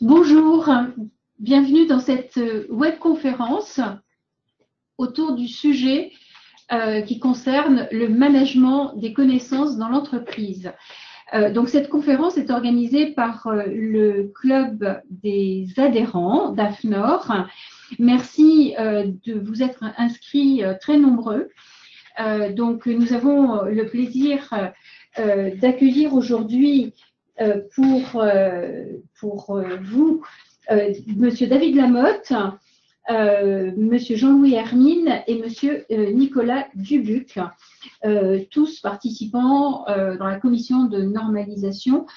Bonjour, bienvenue dans cette webconférence autour du sujet qui concerne le management des connaissances dans l'entreprise. Donc cette conférence est organisée par le club des adhérents d'AFNOR. Merci de vous être inscrits très nombreux. Donc nous avons le plaisir d'accueillir aujourd'hui pour vous Monsieur David Lamotte, Monsieur Jean-Louis Hermine et Monsieur Nicolas Dubuc, tous participants dans la commission de normalisation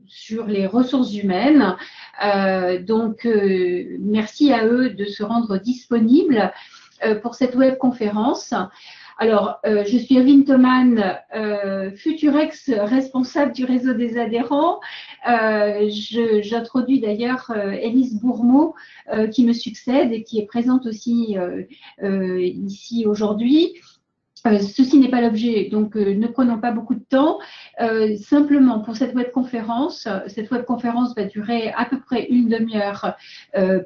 sur les ressources humaines. Donc merci à eux de se rendre disponibles pour cette webconférence. Alors, je suis Evelyne Thoman, futur ex-responsable du réseau des adhérents. J'introduis d'ailleurs Élise Bourmeau qui me succède et qui est présente aussi ici aujourd'hui. Ceci n'est pas l'objet, donc ne prenons pas beaucoup de temps. Simplement, pour cette webconférence va durer à peu près une demi-heure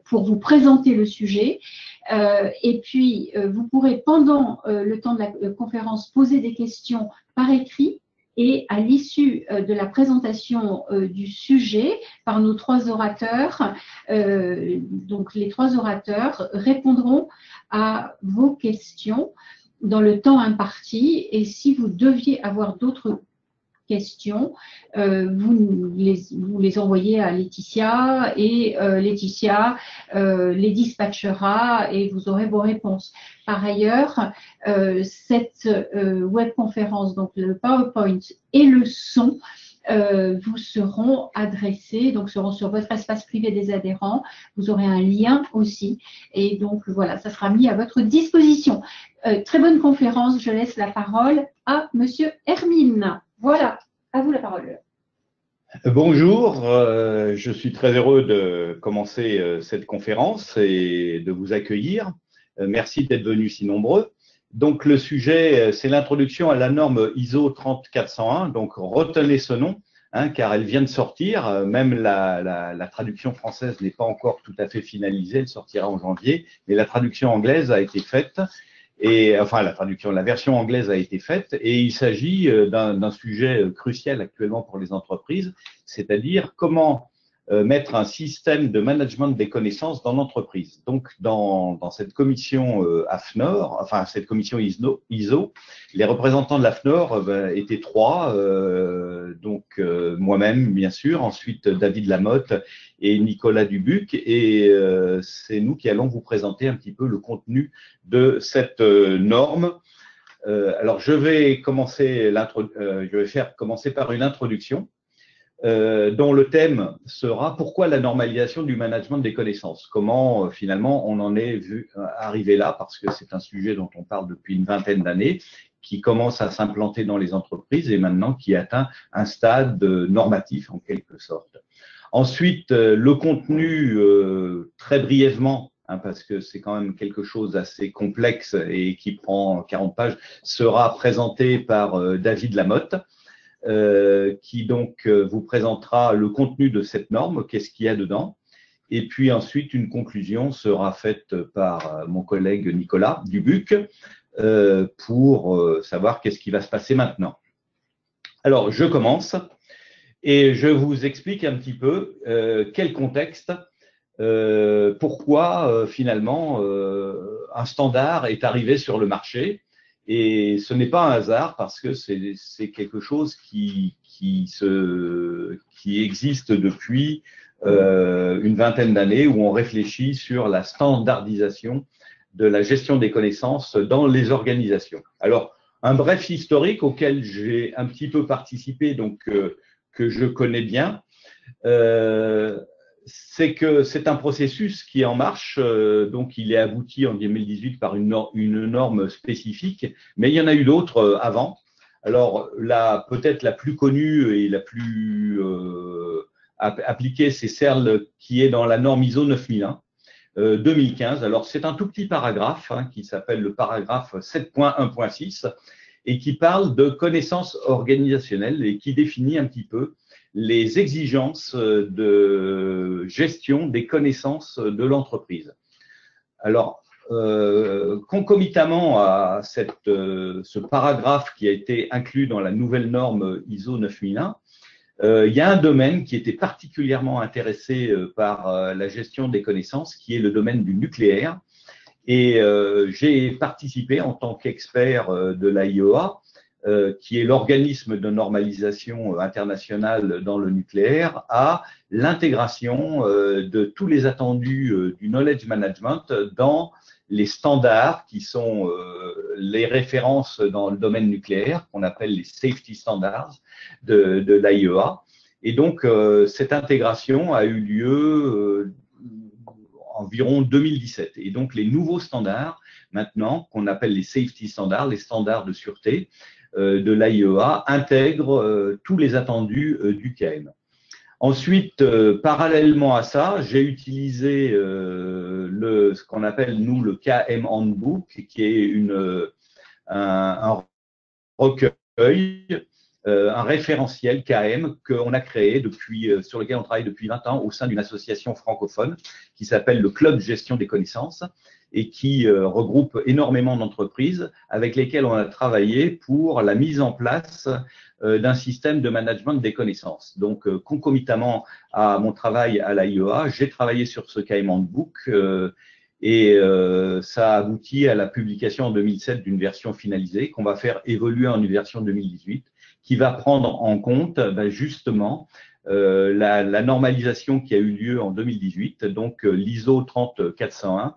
pour vous présenter le sujet. Et puis, vous pourrez, pendant le temps de la conférence, poser des questions par écrit. Et à l'issue de la présentation du sujet par nos trois orateurs, donc les trois orateurs répondront à vos questions dans le temps imparti, et si vous deviez avoir d'autres questions, vous les envoyez à Laetitia, et Laetitia les dispatchera et vous aurez vos réponses. Par ailleurs, cette webconférence, donc le PowerPoint et le son, vous seront adressés, donc seront sur votre espace privé des adhérents. Vous aurez un lien aussi, et donc voilà, ça sera mis à votre disposition. Très bonne conférence. Je laisse la parole à Monsieur Hermine. Voilà, à vous la parole. Bonjour, je suis très heureux de commencer cette conférence et de vous accueillir. Merci d'être venus si nombreux. Donc le sujet, c'est l'introduction à la norme ISO 30401. Donc retenez ce nom, car elle vient de sortir. Même la traduction française n'est pas encore tout à fait finalisée. Elle sortira en janvier, mais la traduction anglaise a été faite. Et enfin, la version anglaise a été faite, et il s'agit d'un sujet crucial actuellement pour les entreprises, c'est-à-dire comment mettre un système de management des connaissances dans l'entreprise. Donc, dans cette commission AFNOR, enfin cette commission ISO, les représentants de l'AFNOR étaient trois, donc moi-même bien sûr, ensuite David Lamotte et Nicolas Dubuc, et c'est nous qui allons vous présenter un petit peu le contenu de cette norme. Alors je vais faire commencer par une introduction dont le thème sera pourquoi la normalisation du management des connaissances. Comment finalement on en est arrivé là, parce que c'est un sujet dont on parle depuis une vingtaine d'années, qui commence à s'implanter dans les entreprises et maintenant qui atteint un stade normatif en quelque sorte. Ensuite, le contenu, très brièvement, parce que c'est quand même quelque chose d'assez complexe et qui prend 40 pages, sera présenté par David Lamotte, qui donc vous présentera le contenu de cette norme, qu'est-ce qu'il y a dedans. Et puis ensuite, une conclusion sera faite par mon collègue Nicolas Dubuc pour savoir qu'est-ce qui va se passer maintenant. Alors, je commence. Et je vous explique un petit peu quel contexte, pourquoi finalement un standard est arrivé sur le marché. Et ce n'est pas un hasard parce que c'est quelque chose qui existe depuis une vingtaine d'années, où on réfléchit sur la standardisation de la gestion des connaissances dans les organisations. Alors, un bref historique auquel j'ai un petit peu participé, donc que je connais bien, c'est que c'est un processus qui est en marche, donc il est abouti en 2018 par une norme spécifique, mais il y en a eu d'autres avant. Alors, peut-être la plus connue et la plus appliquée, c'est celle qui est dans la norme ISO 9001 2015. Alors, c'est un tout petit paragraphe qui s'appelle le paragraphe 7.1.6 et qui parle de connaissances organisationnelles et qui définit un petit peu les exigences de gestion des connaissances de l'entreprise. Alors, concomitamment à ce paragraphe qui a été inclus dans la nouvelle norme ISO 9001, il y a un domaine qui était particulièrement intéressé par la gestion des connaissances, qui est le domaine du nucléaire. Et j'ai participé en tant qu'expert de l'AIEA, qui est l'organisme de normalisation internationale dans le nucléaire, à l'intégration de tous les attendus du knowledge management dans les standards qui sont les références dans le domaine nucléaire, qu'on appelle les safety standards de l'AIEA. Et donc, cette intégration a eu lieu environ 2017. Et donc, les nouveaux standards, maintenant, qu'on appelle les safety standards, les standards de sûreté de l'AIEA, intègrent tous les attendus du KM. Ensuite, parallèlement à ça, j'ai utilisé ce qu'on appelle, nous, le KM Handbook, qui est un recueil, un référentiel KM qu'on a créé sur lequel on travaille depuis 20 ans au sein d'une association francophone qui s'appelle le Club Gestion des Connaissances et qui regroupe énormément d'entreprises avec lesquelles on a travaillé pour la mise en place d'un système de management des connaissances. Donc, concomitamment à mon travail à l'AIEA, j'ai travaillé sur ce KM Handbook et ça a abouti à la publication en 2007 d'une version finalisée qu'on va faire évoluer en une version 2018 qui va prendre en compte justement la normalisation qui a eu lieu en 2018, donc l'ISO 30401,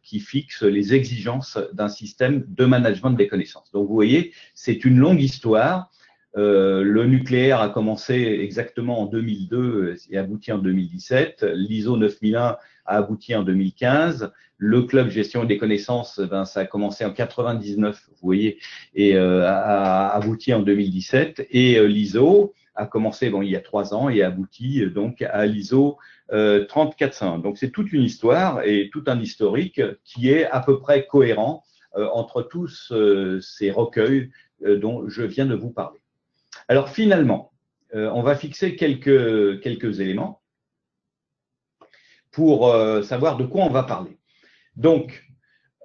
qui fixe les exigences d'un système de management des connaissances. Donc vous voyez, c'est une longue histoire. Le nucléaire a commencé exactement en 2002 et abouti en 2017. L'ISO 9001 a abouti en 2015. Le club gestion des connaissances, ça a commencé en 99, vous voyez, et a abouti en 2017. Et l'ISO a commencé il y a 3 ans et a abouti donc à l'ISO 30401. Donc c'est toute une histoire et tout un historique qui est à peu près cohérent entre tous ces recueils dont je viens de vous parler. Alors finalement, on va fixer quelques éléments pour savoir de quoi on va parler. Donc,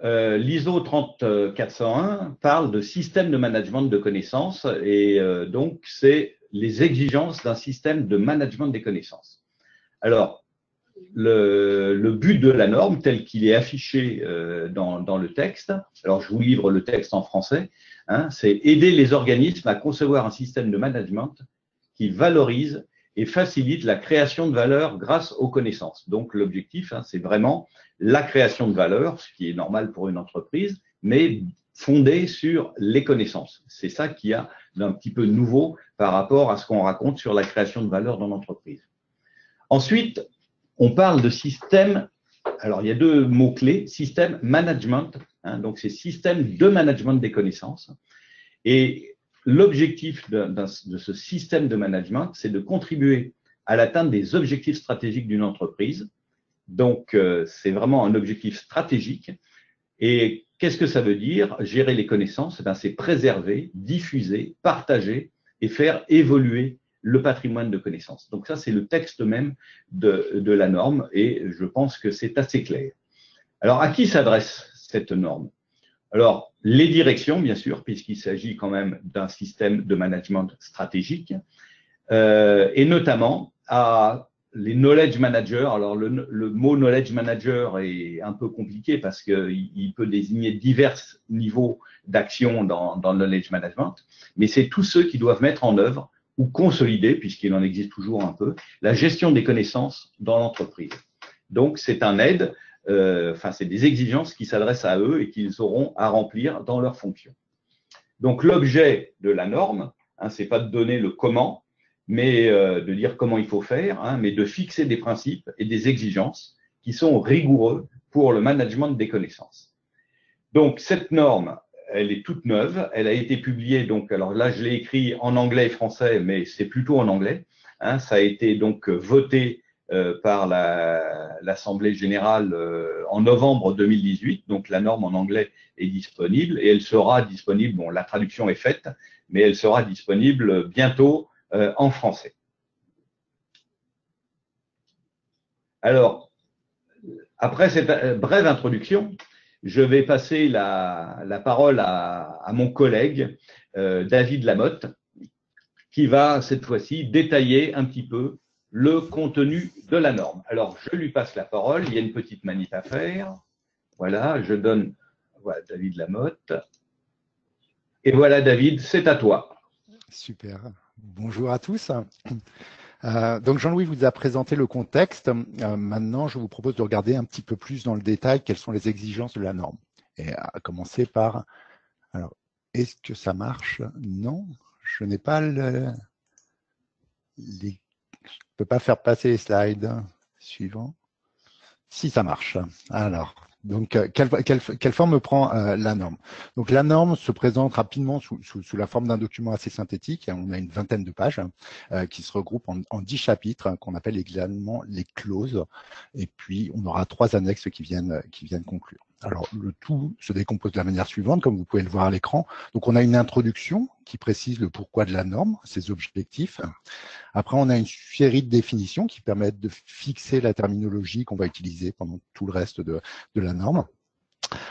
l'ISO 30401 parle de système de management de connaissances et donc c'est les exigences d'un système de management des connaissances. Alors, le but de la norme tel qu'il est affiché dans le texte, alors je vous livre le texte en français, c'est aider les organismes à concevoir un système de management qui valorise et facilite la création de valeur grâce aux connaissances. Donc l'objectif, c'est vraiment la création de valeur, ce qui est normal pour une entreprise, mais fondé sur les connaissances. C'est ça qu'il y a d'un petit peu nouveau par rapport à ce qu'on raconte sur la création de valeur dans l'entreprise. Ensuite, on parle de système, alors il y a 2 mots-clés, système management, donc c'est système de management des connaissances. Et l'objectif de ce système de management, c'est de contribuer à l'atteinte des objectifs stratégiques d'une entreprise. Donc, c'est vraiment un objectif stratégique. Et qu'est-ce que ça veut dire? Gérer les connaissances, c'est préserver, diffuser, partager et faire évoluer le patrimoine de connaissances. Donc ça, c'est le texte même de la norme et je pense que c'est assez clair. Alors, à qui s'adresse cette norme? Alors, les directions, bien sûr, puisqu'il s'agit quand même d'un système de management stratégique, et notamment à les knowledge managers. Alors, le mot knowledge manager est un peu compliqué parce qu'il peut désigner divers niveaux d'action dans le knowledge management, mais c'est tous ceux qui doivent mettre en œuvre ou consolider, puisqu'il en existe toujours un peu, la gestion des connaissances dans l'entreprise. Donc, c'est un aide. C'est des exigences qui s'adressent à eux et qu'ils auront à remplir dans leurs fonctions. Donc, l'objet de la norme, c'est pas de donner le comment, mais de dire comment il faut faire, mais de fixer des principes et des exigences qui sont rigoureux pour le management des connaissances. Donc, cette norme, elle est toute neuve, elle a été publiée, donc, alors là, je l'ai écrit en anglais et français, mais c'est plutôt en anglais. Ça a été donc voté par l'Assemblée générale en novembre 2018. Donc, la norme en anglais est disponible et elle sera disponible, bon, la traduction est faite, mais elle sera disponible bientôt en français. Alors, après cette brève introduction, je vais passer la parole à mon collègue David Lamotte, qui va cette fois-ci détailler un petit peu le contenu de la norme. Alors, je lui passe la parole, il y a une petite manip à faire. Voilà, je donne voilà, David Lamotte. Et voilà, David, c'est à toi. Super. Bonjour à tous. Donc Jean-Louis vous a présenté le contexte. Maintenant, je vous propose de regarder un petit peu plus dans le détail quelles sont les exigences de la norme. Et à commencer par, alors, est-ce que ça marche? Non, je n'ai pas je ne peux pas faire passer les slides. Suivant. Si ça marche. Alors, donc, quelle forme prend la norme? Donc, la norme se présente rapidement sous la forme d'un document assez synthétique. On a une vingtaine de pages qui se regroupent en 10 chapitres qu'on appelle également les clauses. Et puis, on aura 3 annexes qui viennent conclure. Alors, le tout se décompose de la manière suivante, comme vous pouvez le voir à l'écran. Donc, on a une introduction qui précise le pourquoi de la norme, ses objectifs. Après, on a une série de définitions qui permettent de fixer la terminologie qu'on va utiliser pendant tout le reste de la norme.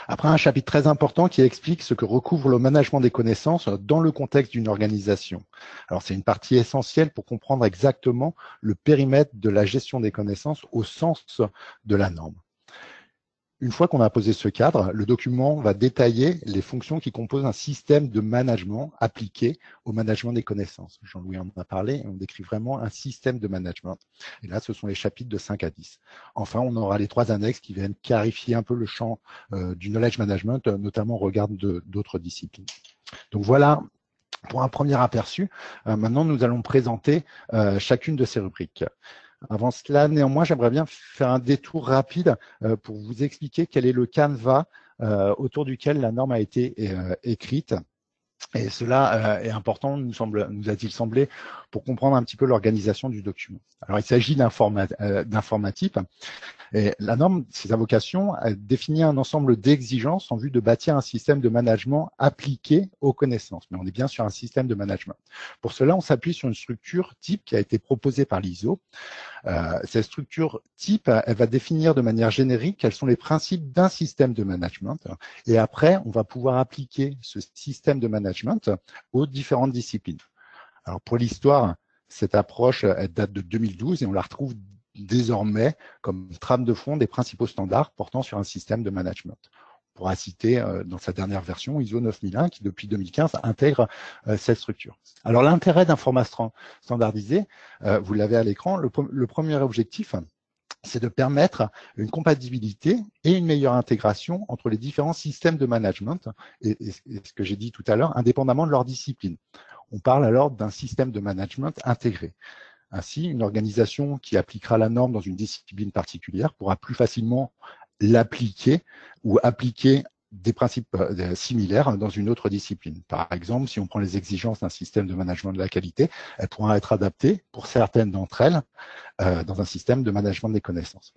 Après, un chapitre très important qui explique ce que recouvre le management des connaissances dans le contexte d'une organisation. Alors, c'est une partie essentielle pour comprendre exactement le périmètre de la gestion des connaissances au sens de la norme. Une fois qu'on a posé ce cadre, le document va détailler les fonctions qui composent un système de management appliqué au management des connaissances. Jean-Louis en a parlé, et on décrit vraiment un système de management. Et là, ce sont les chapitres de 5 à 10. Enfin, on aura les 3 annexes qui viennent clarifier un peu le champ du knowledge management, notamment au regard d'autres disciplines. Donc voilà pour un premier aperçu. Maintenant, nous allons présenter chacune de ces rubriques. Avant cela, néanmoins, j'aimerais bien faire un détour rapide pour vous expliquer quel est le canevas autour duquel la norme a été écrite. Et cela est important, nous a-t-il semblé, pour comprendre un petit peu l'organisation du document. Alors, il s'agit d'un format type. Et la norme, c'est sa vocation, à définir un ensemble d'exigences en vue de bâtir un système de management appliqué aux connaissances. Mais on est bien sur un système de management. Pour cela, on s'appuie sur une structure type qui a été proposée par l'ISO. Cette structure type, elle va définir de manière générique quels sont les principes d'un système de management. Et après, on va pouvoir appliquer ce système de management aux différentes disciplines. Alors, pour l'histoire, cette approche, elle date de 2012 et on la retrouve désormais comme trame de fond des principaux standards portant sur un système de management. On pourra citer dans sa dernière version ISO 9001 qui depuis 2015 intègre cette structure. Alors l'intérêt d'un format standardisé, vous l'avez à l'écran, le premier objectif, c'est de permettre une compatibilité et une meilleure intégration entre les différents systèmes de management et ce que j'ai dit tout à l'heure, indépendamment de leur discipline. On parle alors d'un système de management intégré. Ainsi, une organisation qui appliquera la norme dans une discipline particulière pourra plus facilement l'appliquer ou appliquer des principes similaires dans une autre discipline. Par exemple, si on prend les exigences d'un système de management de la qualité, elles pourront être adaptées pour certaines d'entre elles dans un système de management des connaissances.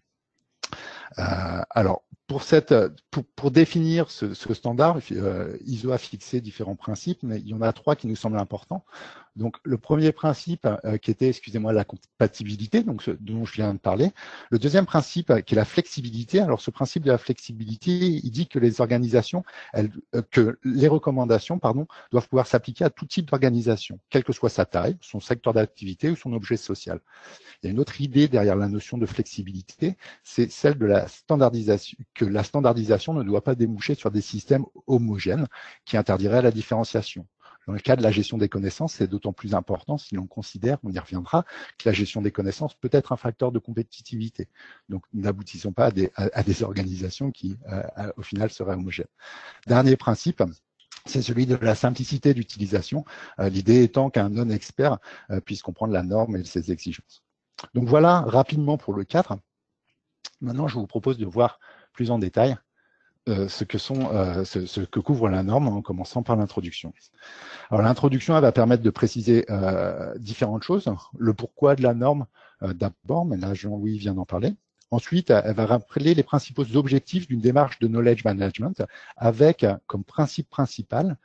Alors, pour définir ce standard, ISO a fixé différents principes, mais il y en a 3 qui nous semblent importants. Donc, le premier principe qui était, excusez-moi, la compatibilité, donc dont je viens de parler. Le deuxième principe qui est la flexibilité. Alors, ce principe de la flexibilité, il dit que les organisations, que les recommandations, doivent pouvoir s'appliquer à tout type d'organisation, quelle que soit sa taille, son secteur d'activité ou son objet social. Il y a une autre idée derrière la notion de flexibilité, c'est celle de la standardisation, que la standardisation ne doit pas déboucher sur des systèmes homogènes qui interdiraient la différenciation. Dans le cas de la gestion des connaissances, c'est d'autant plus important si l'on considère, on y reviendra, que la gestion des connaissances peut être un facteur de compétitivité. Donc, n'aboutissons pas à des organisations qui, au final, seraient homogènes. Dernier principe, c'est celui de la simplicité d'utilisation, l'idée étant qu'un non-expert puisse comprendre la norme et ses exigences. Donc voilà rapidement pour le cadre. Maintenant, je vous propose de voir plus en détail ce que couvre la norme en commençant par l'introduction. Alors l'introduction, elle va permettre de préciser différentes choses. Le pourquoi de la norme d'abord, mais là Jean-Louis vient d'en parler. Ensuite, elle va rappeler les principaux objectifs d'une démarche de knowledge management avec comme principe principal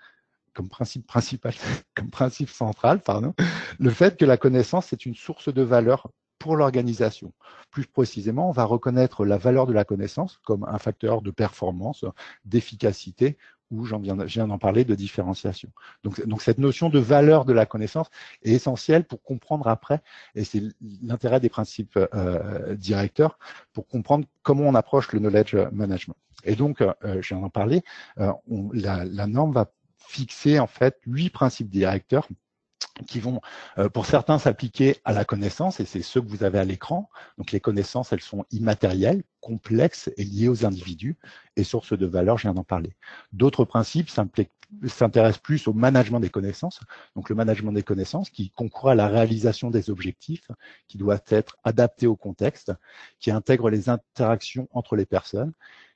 comme principe principal, comme principe central, pardon, le fait que la connaissance est une source de valeur pour l'organisation. Plus précisément, on va reconnaître la valeur de la connaissance comme un facteur de performance, d'efficacité, ou je viens d'en parler, de différenciation. Donc cette notion de valeur de la connaissance est essentielle pour comprendre après, et c'est l'intérêt des principes directeurs, pour comprendre comment on approche le knowledge management. Et donc, je viens d'en parler, la norme va fixer en fait 8 principes directeurs qui vont, pour certains, s'appliquer à la connaissance, et c'est ceux que vous avez à l'écran. Donc, les connaissances, elles sont immatérielles, complexes et liées aux individus, et sources de valeur, je viens d'en parler. D'autres principes s'intéressent plus au management des connaissances. Donc, le management des connaissances qui concourt à la réalisation des objectifs, qui doivent être adaptés au contexte, qui intègre les interactions entre les personnes,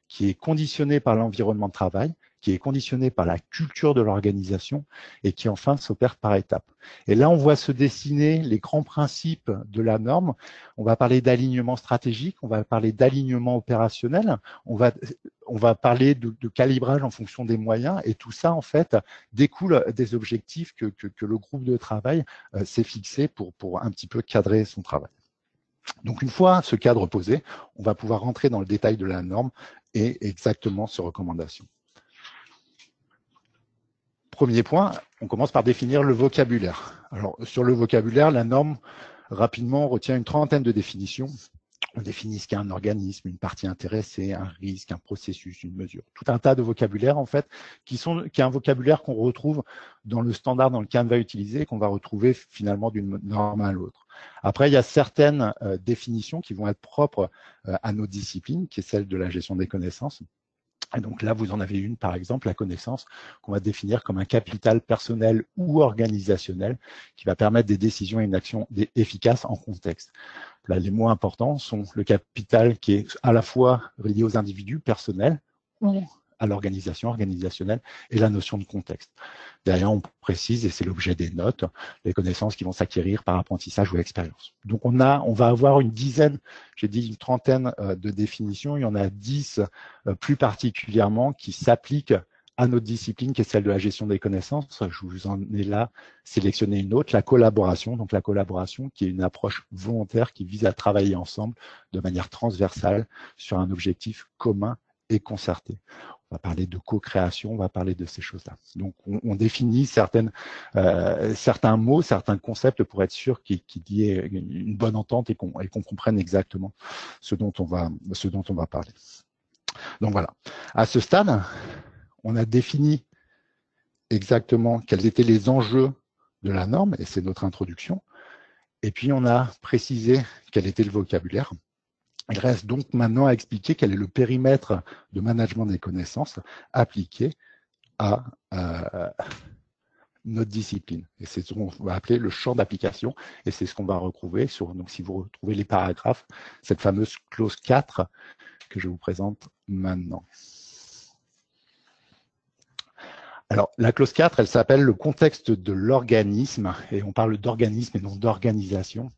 qui est conditionné par l'environnement de travail, qui est conditionné par la culture de l'organisation et qui enfin s'opère par étapes. Et là, on voit se dessiner les grands principes de la norme. On va parler d'alignement stratégique, on va parler d'alignement opérationnel, on va parler de calibrage en fonction des moyens, et tout ça, en fait, découle des objectifs que le groupe de travail s'est fixé pour un petit peu cadrer son travail. Donc, une fois ce cadre posé, on va pouvoir rentrer dans le détail de la norme et exactement ses recommandations. Premier point, on commence par définir le vocabulaire. Alors, sur le vocabulaire, la norme, rapidement, retient une trentaine de définitions. On définit ce qu'est un organisme, une partie intéressée, un risque, un processus, une mesure. Tout un tas de vocabulaire, en fait, qui est un vocabulaire qu'on retrouve dans le standard dans lequel on va utiliser, qu'on va retrouver finalement d'une norme à l'autre. Après, il y a certaines définitions qui vont être propres à nos disciplines, qui est celle de la gestion des connaissances. Et donc là, vous en avez une, par exemple, la connaissance, qu'on va définir comme un capital personnel ou organisationnel qui va permettre des décisions et une action efficace en contexte. Là, les mots importants sont le capital qui est à la fois lié aux individus personnels ou à l'organisation organisationnelle, et la notion de contexte. Derrière, on précise, et c'est l'objet des notes, les connaissances qui vont s'acquérir par apprentissage ou expérience. Donc, on va avoir une dizaine, j'ai dit une trentaine de définitions. Il y en a 10 plus particulièrement qui s'appliquent à notre discipline, qui est celle de la gestion des connaissances. Je vous en ai là sélectionné une autre, la collaboration. Donc, la collaboration qui est une approche volontaire qui vise à travailler ensemble de manière transversale sur un objectif commun et concerté. On va parler de co-création, on va parler de ces choses-là. Donc, on définit certains mots, certains concepts pour être sûr qu'il y ait une bonne entente et qu'on comprenne exactement ce dont on va parler. Donc voilà. À ce stade, on a défini exactement quels étaient les enjeux de la norme, et c'est notre introduction. Et puis, on a précisé quel était le vocabulaire. Il reste donc maintenant à expliquer quel est le périmètre de management des connaissances appliqué à notre discipline. Et c'est ce qu'on va appeler le champ d'application, et c'est ce qu'on va retrouver sur, donc si vous retrouvez les paragraphes, cette fameuse clause 4 que je vous présente maintenant. Alors, la clause 4, elle s'appelle le contexte de l'organisme, et on parle d'organisme et non d'organisation.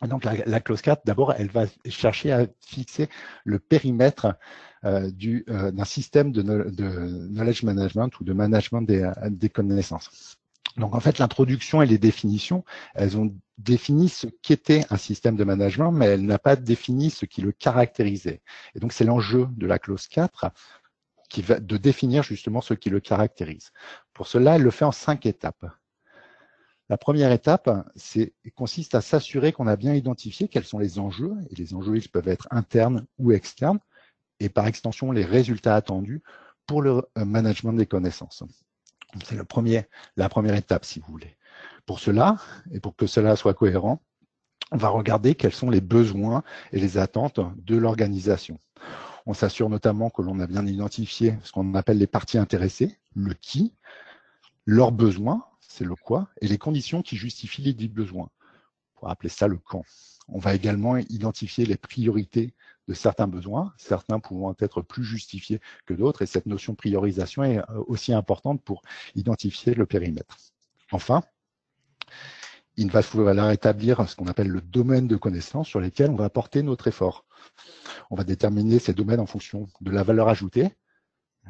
Donc, la clause 4, d'abord, elle va chercher à fixer le périmètre d'un système de knowledge management ou de management des connaissances. Donc, en fait, l'introduction et les définitions, elles ont défini ce qu'était un système de management, mais elle n'a pas défini ce qui le caractérisait. Et donc, c'est l'enjeu de la clause 4 qui va de définir justement ce qui le caractérise. Pour cela, elle le fait en 5 étapes. La première étape consiste à s'assurer qu'on a bien identifié quels sont les enjeux, et les enjeux, ils peuvent être internes ou externes, et par extension, les résultats attendus pour le management des connaissances. C'est la première étape, si vous voulez. Pour cela, et pour que cela soit cohérent, on va regarder quels sont les besoins et les attentes de l'organisation. On s'assure notamment que l'on a bien identifié ce qu'on appelle les parties intéressées, le qui, leurs besoins, c'est le quoi, et les conditions qui justifient les dits besoins. On va appeler ça le quand. On va également identifier les priorités de certains besoins, certains pouvant être plus justifiés que d'autres, et cette notion de priorisation est aussi importante pour identifier le périmètre. Enfin, il va falloir établir ce qu'on appelle le domaine de connaissance sur lesquels on va apporter notre effort. On va déterminer ces domaines en fonction de la valeur ajoutée,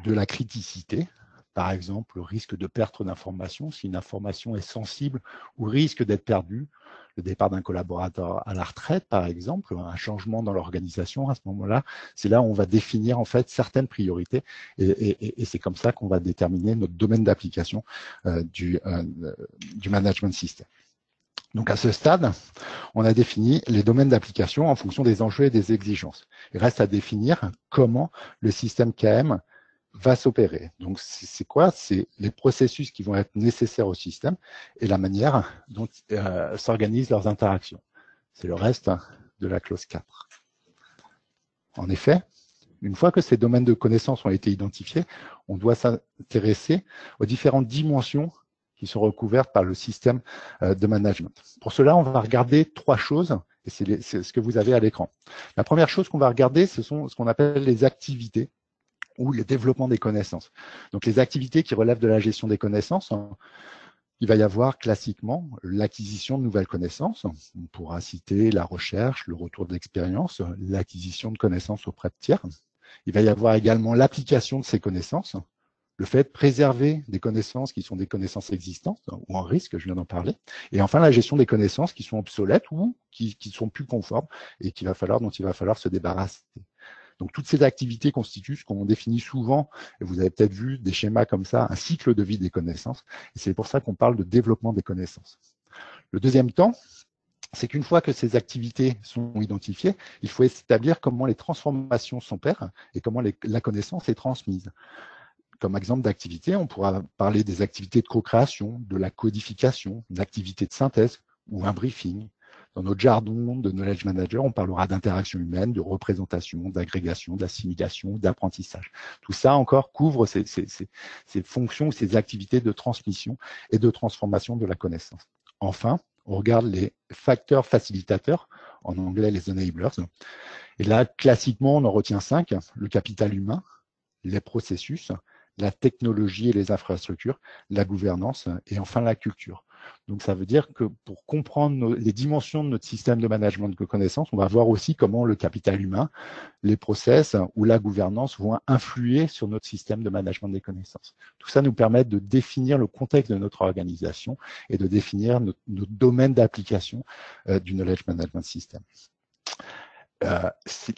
de la criticité, par exemple le risque de perte d'information, si une information est sensible ou risque d'être perdue, le départ d'un collaborateur à la retraite, par exemple, un changement dans l'organisation, à ce moment-là, c'est là où on va définir en fait certaines priorités et c'est comme ça qu'on va déterminer notre domaine d'application du management system. Donc à ce stade, on a défini les domaines d'application en fonction des enjeux et des exigences. Il reste à définir comment le système KM va s'opérer. Donc c'est quoi? C'est les processus qui vont être nécessaires au système et la manière dont s'organisent leurs interactions. C'est le reste de la clause 4. En effet, une fois que ces domaines de connaissances ont été identifiés, on doit s'intéresser aux différentes dimensions qui sont recouvertes par le système de management. Pour cela, on va regarder 3 choses, et c'est ce que vous avez à l'écran. La première chose qu'on va regarder, ce sont ce qu'on appelle les activités ou le développement des connaissances. Donc, les activités qui relèvent de la gestion des connaissances, il va y avoir classiquement l'acquisition de nouvelles connaissances. On pourra citer la recherche, le retour d'expérience, l'acquisition de connaissances auprès de tiers. Il va y avoir également l'application de ces connaissances, le fait de préserver des connaissances qui sont des connaissances existantes ou en risque, je viens d'en parler. Et enfin, la gestion des connaissances qui sont obsolètes ou qui sont plus conformes et dont il va falloir se débarrasser. Donc, toutes ces activités constituent ce qu'on définit souvent, et vous avez peut-être vu des schémas comme ça, un cycle de vie des connaissances. Et c'est pour ça qu'on parle de développement des connaissances. Le deuxième temps, c'est qu'une fois que ces activités sont identifiées, il faut établir comment les transformations s'opèrent et comment la connaissance est transmise. Comme exemple d'activité, on pourra parler des activités de co-création, de la codification, d'activités de synthèse ou un briefing. Dans notre jargon de knowledge manager, on parlera d'interaction humaine, de représentation, d'agrégation, d'assimilation, d'apprentissage. Tout ça encore couvre ces fonctions, ces activités de transmission et de transformation de la connaissance. Enfin, on regarde les facteurs facilitateurs, en anglais les enablers. Et là, classiquement, on en retient 5, le capital humain, les processus, la technologie et les infrastructures, la gouvernance et enfin la culture. Donc, ça veut dire que pour comprendre les dimensions de notre système de management de connaissances, on va voir aussi comment le capital humain, les process ou la gouvernance vont influer sur notre système de management des connaissances. Tout ça nous permet de définir le contexte de notre organisation et de définir notre domaine d'application du knowledge management system.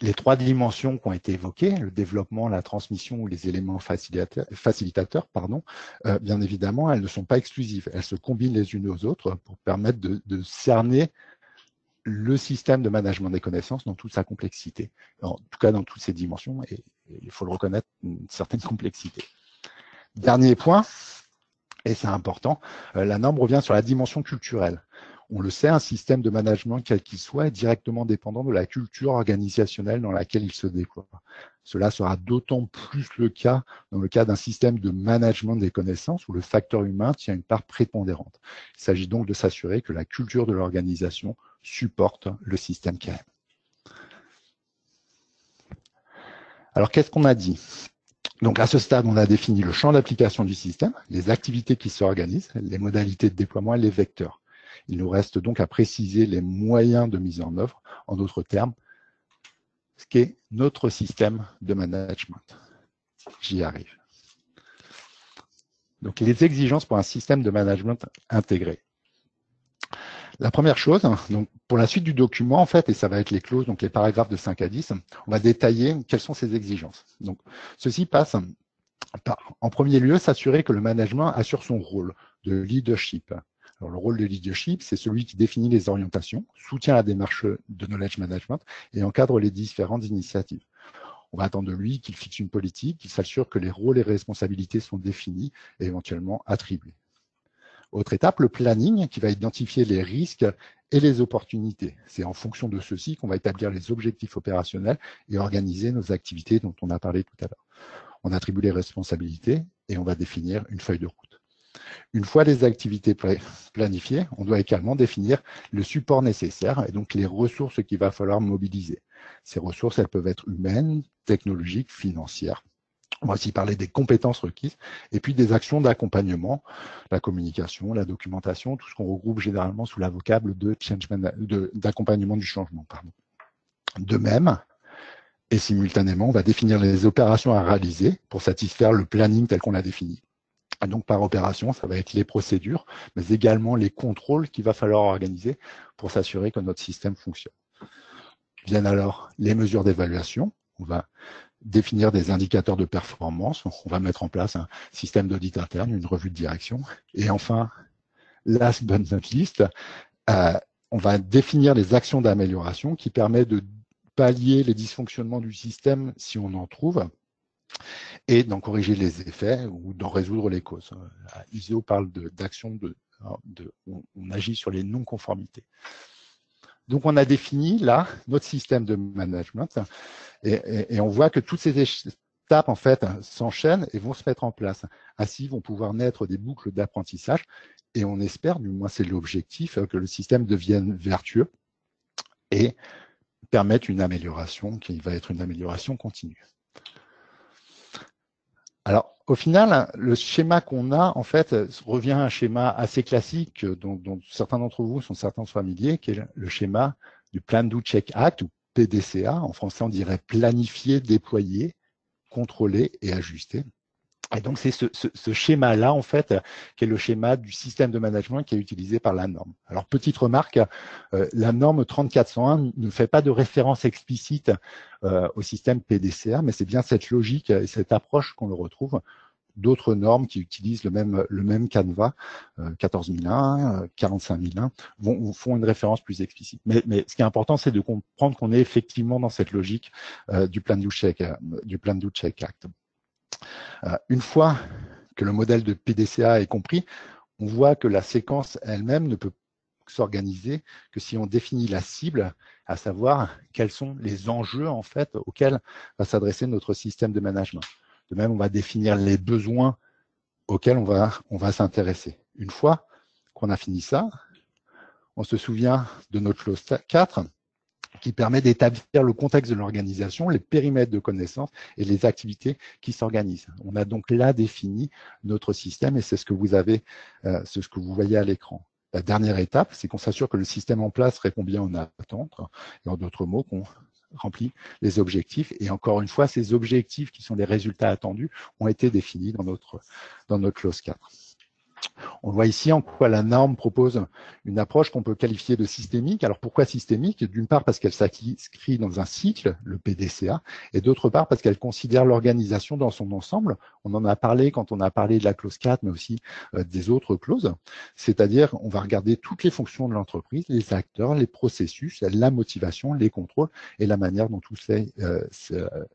Les 3 dimensions qui ont été évoquées, le développement, la transmission ou les éléments facilitateurs, bien évidemment, elles ne sont pas exclusives. Elles se combinent les unes aux autres pour permettre de cerner le système de management des connaissances dans toute sa complexité. En tout cas, dans toutes ses dimensions, et il faut le reconnaître, une certaine complexité. Dernier point, et c'est important, la norme revient sur la dimension culturelle. On le sait, un système de management, quel qu'il soit, est directement dépendant de la culture organisationnelle dans laquelle il se déploie. Cela sera d'autant plus le cas dans le cas d'un système de management des connaissances où le facteur humain tient une part prépondérante. Il s'agit donc de s'assurer que la culture de l'organisation supporte le système KM. Alors, qu'est-ce qu'on a dit ? Donc, à ce stade, on a défini le champ d'application du système, les activités qui s'organisent, les modalités de déploiement et les vecteurs. Il nous reste donc à préciser les moyens de mise en œuvre, en d'autres termes, ce qu'est notre système de management. J'y arrive. Donc, les exigences pour un système de management intégré. La première chose, donc pour la suite du document, en fait, et ça va être les clauses, donc les paragraphes de 5 à 10, on va détailler quelles sont ces exigences. Donc, ceci passe par, en premier lieu, s'assurer que le management assure son rôle de leadership. Alors, le rôle de leadership, c'est celui qui définit les orientations, soutient la démarche de knowledge management et encadre les différentes initiatives. On va attendre de lui qu'il fixe une politique, qu'il s'assure que les rôles et responsabilités sont définis et éventuellement attribués. Autre étape, le planning qui va identifier les risques et les opportunités. C'est en fonction de ceci qu'on va établir les objectifs opérationnels et organiser nos activités dont on a parlé tout à l'heure. On attribue les responsabilités et on va définir une feuille de route. Une fois les activités planifiées, on doit également définir le support nécessaire et donc les ressources qu'il va falloir mobiliser. Ces ressources, elles peuvent être humaines, technologiques, financières. On va aussi parler des compétences requises et puis des actions d'accompagnement, la communication, la documentation, tout ce qu'on regroupe généralement sous la vocable d'accompagnement du changement. De même, et simultanément, on va définir les opérations à réaliser pour satisfaire le planning tel qu'on l'a défini. Et donc, par opération, ça va être les procédures, mais également les contrôles qu'il va falloir organiser pour s'assurer que notre système fonctionne. Viennent alors les mesures d'évaluation. On va définir des indicateurs de performance. On va mettre en place un système d'audit interne, une revue de direction. Et enfin, last but not least, on va définir les actions d'amélioration qui permettent de pallier les dysfonctionnements du système si on en trouve, et d'en corriger les effets ou d'en résoudre les causes. ISO parle d'actions on agit sur les non-conformités. Donc, on a défini là notre système de management et on voit que toutes ces étapes en fait s'enchaînent et vont se mettre en place. Ainsi, vont pouvoir naître des boucles d'apprentissage et on espère, du moins c'est l'objectif, que le système devienne vertueux et permette une amélioration qui va être une amélioration continue. Alors, au final, le schéma qu'on a, en fait, revient à un schéma assez classique dont certains d'entre vous sont certains familiers, qui est le schéma du Plan Do Check Act, ou PDCA. En français, on dirait planifier, déployer, contrôler et ajuster. Et donc, c'est ce schéma-là, en fait, qui est le schéma du système de management qui est utilisé par la norme. Alors, petite remarque, la norme 3401 ne fait pas de référence explicite au système PDCA, mais c'est bien cette logique et cette approche qu'on le retrouve. D'autres normes qui utilisent le même canevas, 14001, 45001, font une référence plus explicite. Mais ce qui est important, c'est de comprendre qu'on est effectivement dans cette logique du Plan Do Check Act. Une fois que le modèle de PDCA est compris, on voit que la séquence elle-même ne peut s'organiser que si on définit la cible, à savoir quels sont les enjeux en fait auxquels va s'adresser notre système de management. De même, on va définir les besoins auxquels on va s'intéresser. Une fois qu'on a fini ça, on se souvient de notre clause 4 qui permet d'établir le contexte de l'organisation, les périmètres de connaissances et les activités qui s'organisent. On a donc là défini notre système et c'est ce que vous avez, c'est ce que vous voyez à l'écran. La dernière étape, c'est qu'on s'assure que le système en place répond bien aux attentes, et en d'autres mots, qu'on remplit les objectifs. Et encore une fois, ces objectifs qui sont les résultats attendus ont été définis dans notre clause 4. On voit ici en quoi la norme propose une approche qu'on peut qualifier de systémique. Alors pourquoi systémique? D'une part parce qu'elle s'inscrit dans un cycle, le PDCA, et d'autre part parce qu'elle considère l'organisation dans son ensemble. On en a parlé quand on a parlé de la clause 4, mais aussi des autres clauses. C'est-à-dire, on va regarder toutes les fonctions de l'entreprise, les acteurs, les processus, la motivation, les contrôles et la manière dont tout ça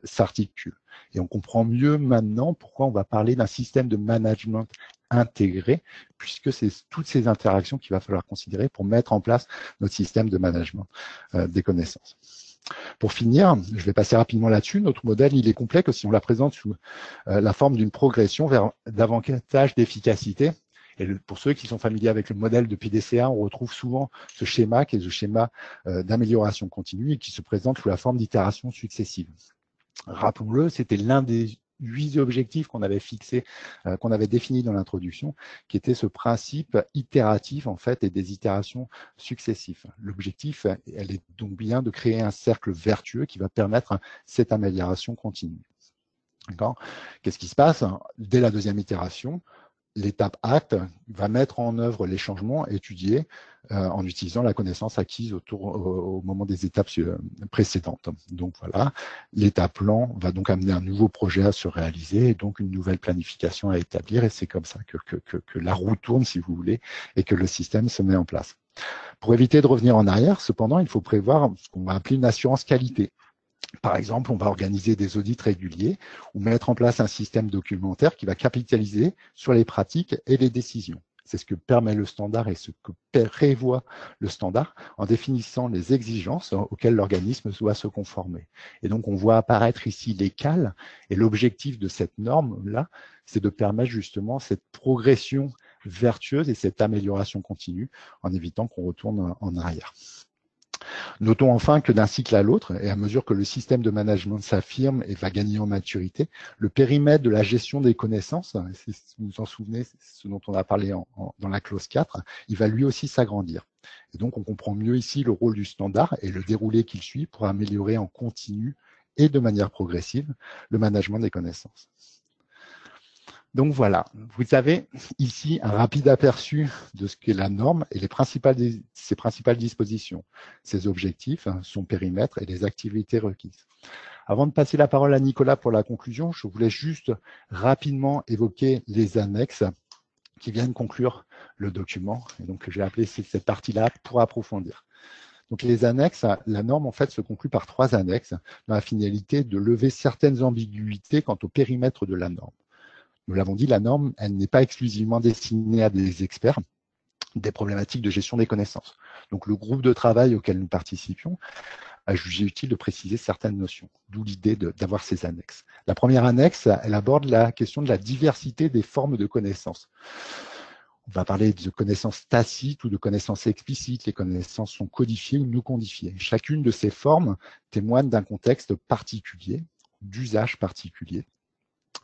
s'articule. Et on comprend mieux maintenant pourquoi on va parler d'un système de management intégré, puisque c'est toutes ces interactions qu'il va falloir considérer pour mettre en place notre système de management des connaissances. Pour finir, je vais passer rapidement là-dessus. Notre modèle, il est complet que si on la présente sous la forme d'une progression vers davantage d'efficacité. Et pour ceux qui sont familiers avec le modèle de PDCA, on retrouve souvent ce schéma qui est le schéma d'amélioration continue et qui se présente sous la forme d'itérations successives. Rappelons-le, c'était l'un des 8 objectifs qu'on avait fixés, qu'on avait définis dans l'introduction, qui était ce principe itératif en fait et des itérations successives. L'objectif, elle est donc bien de créer un cercle vertueux qui va permettre cette amélioration continue. D'accord ? Qu'est-ce qui se passe ? Dès la deuxième itération, l'étape acte va mettre en œuvre les changements étudiés en utilisant la connaissance acquise au moment des étapes précédentes. Donc voilà, l'étape plan va donc amener un nouveau projet à se réaliser et donc une nouvelle planification à établir et c'est comme ça que la roue tourne, si vous voulez, et que le système se met en place. Pour éviter de revenir en arrière, cependant, il faut prévoir ce qu'on va appeler une assurance qualité. Par exemple, on va organiser des audits réguliers ou mettre en place un système documentaire qui va capitaliser sur les pratiques et les décisions. C'est ce que permet le standard et ce que prévoit le standard en définissant les exigences auxquelles l'organisme doit se conformer. Et donc, on voit apparaître ici les cales et l'objectif de cette norme-là, c'est de permettre justement cette progression vertueuse et cette amélioration continue en évitant qu'on retourne en arrière. Notons enfin que d'un cycle à l'autre, et à mesure que le système de management s'affirme et va gagner en maturité, le périmètre de la gestion des connaissances, si vous vous en souvenez, c'est ce dont on a parlé dans la clause 4, il va lui aussi s'agrandir. Et donc, on comprend mieux ici le rôle du standard et le déroulé qu'il suit pour améliorer en continu et de manière progressive le management des connaissances. Donc voilà, vous avez ici un rapide aperçu de ce qu'est la norme et ses principales dispositions, ses objectifs, son périmètre et les activités requises. Avant de passer la parole à Nicolas pour la conclusion, je voulais juste rapidement évoquer les annexes qui viennent conclure le document. Et donc, j'ai appelé cette partie-là pour approfondir. Donc, les annexes, la norme, en fait, se conclut par 3 annexes dans la finalité de lever certaines ambiguïtés quant au périmètre de la norme. Nous l'avons dit, la norme, elle n'est pas exclusivement destinée à des experts des problématiques de gestion des connaissances. Donc, le groupe de travail auquel nous participions a jugé utile de préciser certaines notions, d'où l'idée d'avoir ces annexes. La première annexe, elle aborde la question de la diversité des formes de connaissances. On va parler de connaissances tacites ou de connaissances explicites. Les connaissances sont codifiées ou non codifiées. Chacune de ces formes témoigne d'un contexte particulier, d'usage particulier.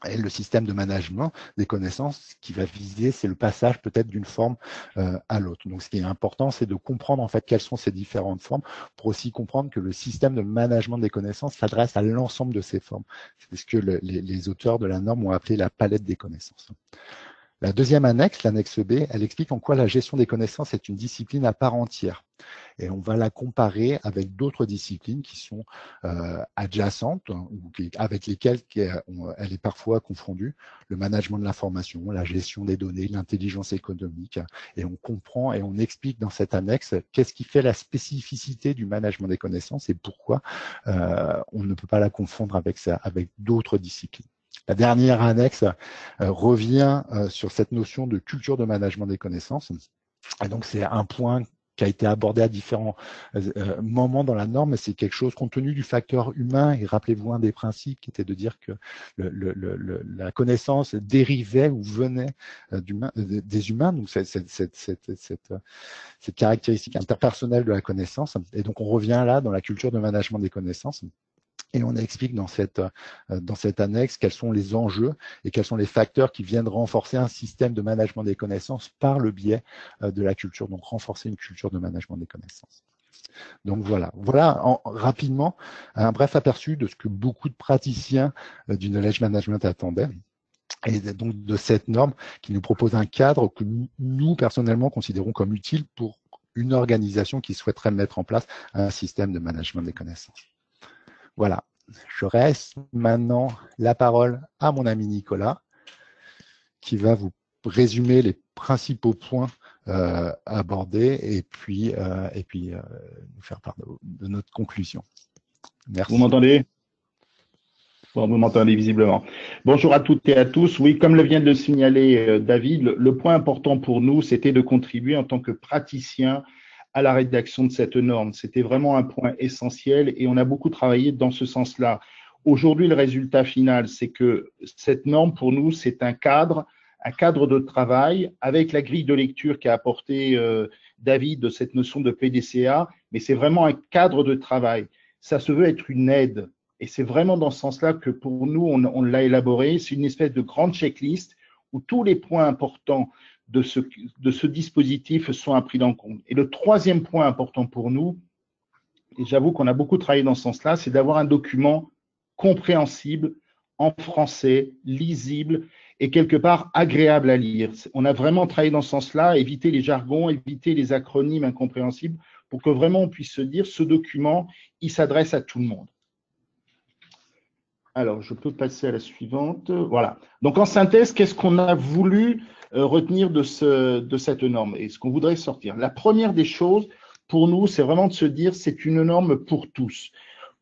Et le système de management des connaissances qui va viser, c'est le passage peut-être d'une forme à l'autre. Donc, ce qui est important, c'est de comprendre en fait quelles sont ces différentes formes pour aussi comprendre que le système de management des connaissances s'adresse à l'ensemble de ces formes. C'est ce que les auteurs de la norme ont appelé la palette des connaissances. La deuxième annexe, l'annexe B, elle explique en quoi la gestion des connaissances est une discipline à part entière. Et on va la comparer avec d'autres disciplines qui sont adjacentes ou avec lesquelles elle est parfois confondue. Le management de l'information, la gestion des données, l'intelligence économique. Et on comprend et on explique dans cette annexe qu'est-ce qui fait la spécificité du management des connaissances et pourquoi on ne peut pas la confondre avec d'autres disciplines. La dernière annexe revient sur cette notion de culture de management des connaissances. Et donc, c'est un point qui a été abordé à différents moments dans la norme, mais c'est quelque chose, compte tenu du facteur humain, et rappelez-vous un des principes qui était de dire que la connaissance dérivait ou venait des humains, donc cette caractéristique interpersonnelle de la connaissance. Et donc, on revient là dans la culture de management des connaissances. Et on explique dans cette annexe quels sont les enjeux et quels sont les facteurs qui viennent renforcer un système de management des connaissances par le biais de la culture, donc renforcer une culture de management des connaissances. Donc voilà rapidement un bref aperçu de ce que beaucoup de praticiens du knowledge management attendaient. Et donc de cette norme qui nous propose un cadre que nous, personnellement, considérons comme utile pour une organisation qui souhaiterait mettre en place un système de management des connaissances. Voilà, je reste maintenant la parole à mon ami Nicolas, qui va vous résumer les principaux points abordés et puis nous faire part de notre conclusion. Merci. Vous m'entendez? Bon, vous m'entendez visiblement. Bonjour à toutes et à tous. Oui, comme le vient de le signaler David, le point important pour nous, c'était de contribuer en tant que praticien à la rédaction de cette norme. C'était vraiment un point essentiel et on a beaucoup travaillé dans ce sens-là. Aujourd'hui, le résultat final, c'est que cette norme, pour nous, c'est un cadre de travail avec la grille de lecture qu'a apporté David de cette notion de PDCA, mais c'est vraiment un cadre de travail. Ça se veut être une aide et c'est vraiment dans ce sens-là que pour nous, on l'a élaboré. C'est une espèce de grande checklist où tous les points importants de ce dispositif sont pris en compte. Et le troisième point important pour nous, et j'avoue qu'on a beaucoup travaillé dans ce sens-là, c'est d'avoir un document compréhensible, en français, lisible et quelque part agréable à lire. On a vraiment travaillé dans ce sens-là, éviter les jargons, éviter les acronymes incompréhensibles pour que vraiment on puisse se dire ce document, il s'adresse à tout le monde. Alors, je peux passer à la suivante. Voilà. Donc, en synthèse, qu'est-ce qu'on a voulu retenir de cette norme et ce qu'on voudrait sortir? La première des choses, pour nous, c'est vraiment de se dire c'est une norme pour tous.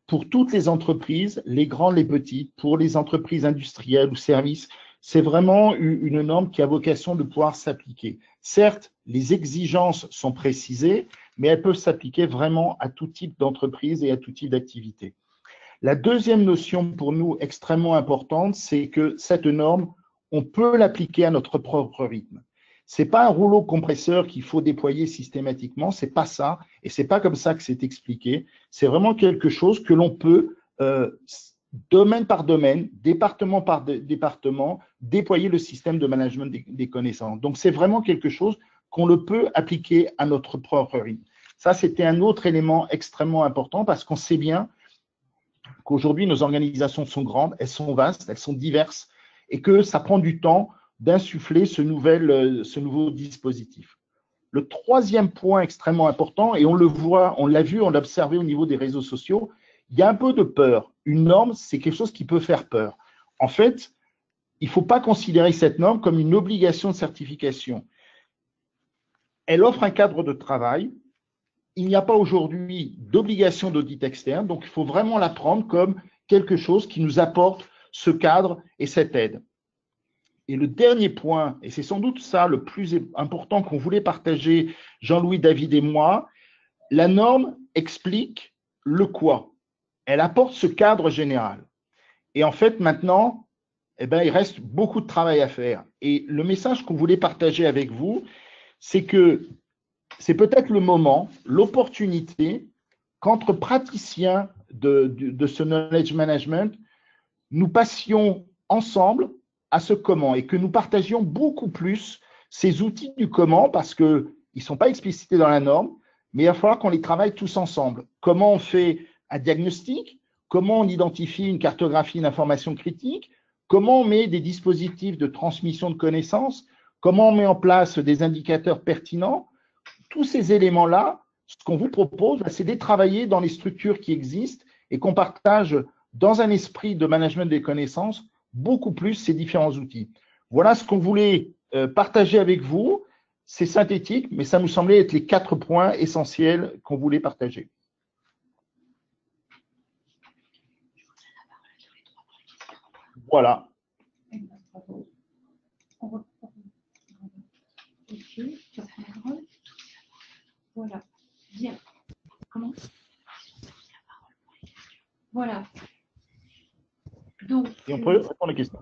Pour toutes les entreprises, les grandes, les petites, pour les entreprises industrielles ou services, c'est vraiment une norme qui a vocation de pouvoir s'appliquer. Certes, les exigences sont précisées, mais elles peuvent s'appliquer vraiment à tout type d'entreprise et à tout type d'activité. La deuxième notion pour nous extrêmement importante, c'est que cette norme, on peut l'appliquer à notre propre rythme. C'est pas un rouleau compresseur qu'il faut déployer systématiquement, c'est pas ça, et c'est pas comme ça que c'est expliqué. C'est vraiment quelque chose que l'on peut, domaine par domaine, département par département, déployer le système de management des connaissances. Donc, c'est vraiment quelque chose qu'on le peut appliquer à notre propre rythme. Ça, c'était un autre élément extrêmement important parce qu'on sait bien qu'aujourd'hui, nos organisations sont grandes, elles sont vastes, elles sont diverses et que ça prend du temps d'insuffler ce nouveau dispositif. Le troisième point extrêmement important, et on le voit, on l'a vu, on l'a observé au niveau des réseaux sociaux, il y a un peu de peur. Une norme, c'est quelque chose qui peut faire peur. En fait, il ne faut pas considérer cette norme comme une obligation de certification. Elle offre un cadre de travail. Il n'y a pas aujourd'hui d'obligation d'audit externe, donc il faut vraiment la prendre comme quelque chose qui nous apporte ce cadre et cette aide. Et le dernier point, et c'est sans doute ça le plus important qu'on voulait partager, Jean-Louis, David et moi, la norme explique le quoi. Elle apporte ce cadre général. Et en fait, maintenant, il reste beaucoup de travail à faire. Et le message qu'on voulait partager avec vous, c'est que c'est peut-être le moment, l'opportunité qu'entre praticiens de ce knowledge management, nous passions ensemble à ce comment et que nous partagions beaucoup plus ces outils du comment parce qu'ils ne sont pas explicités dans la norme, mais il va falloir qu'on les travaille tous ensemble. Comment on fait un diagnostic, comment on identifie une cartographie d'informations critiques, comment on met des dispositifs de transmission de connaissances, comment on met en place des indicateurs pertinents. Tous ces éléments-là, ce qu'on vous propose, c'est de les travailler dans les structures qui existent et qu'on partage dans un esprit de management des connaissances beaucoup plus ces différents outils. Voilà ce qu'on voulait partager avec vous. C'est synthétique, mais ça nous semblait être les 4 points essentiels qu'on voulait partager. Voilà. Voilà. Bien. Comment? Voilà. Donc, et on peut répondre aux questions.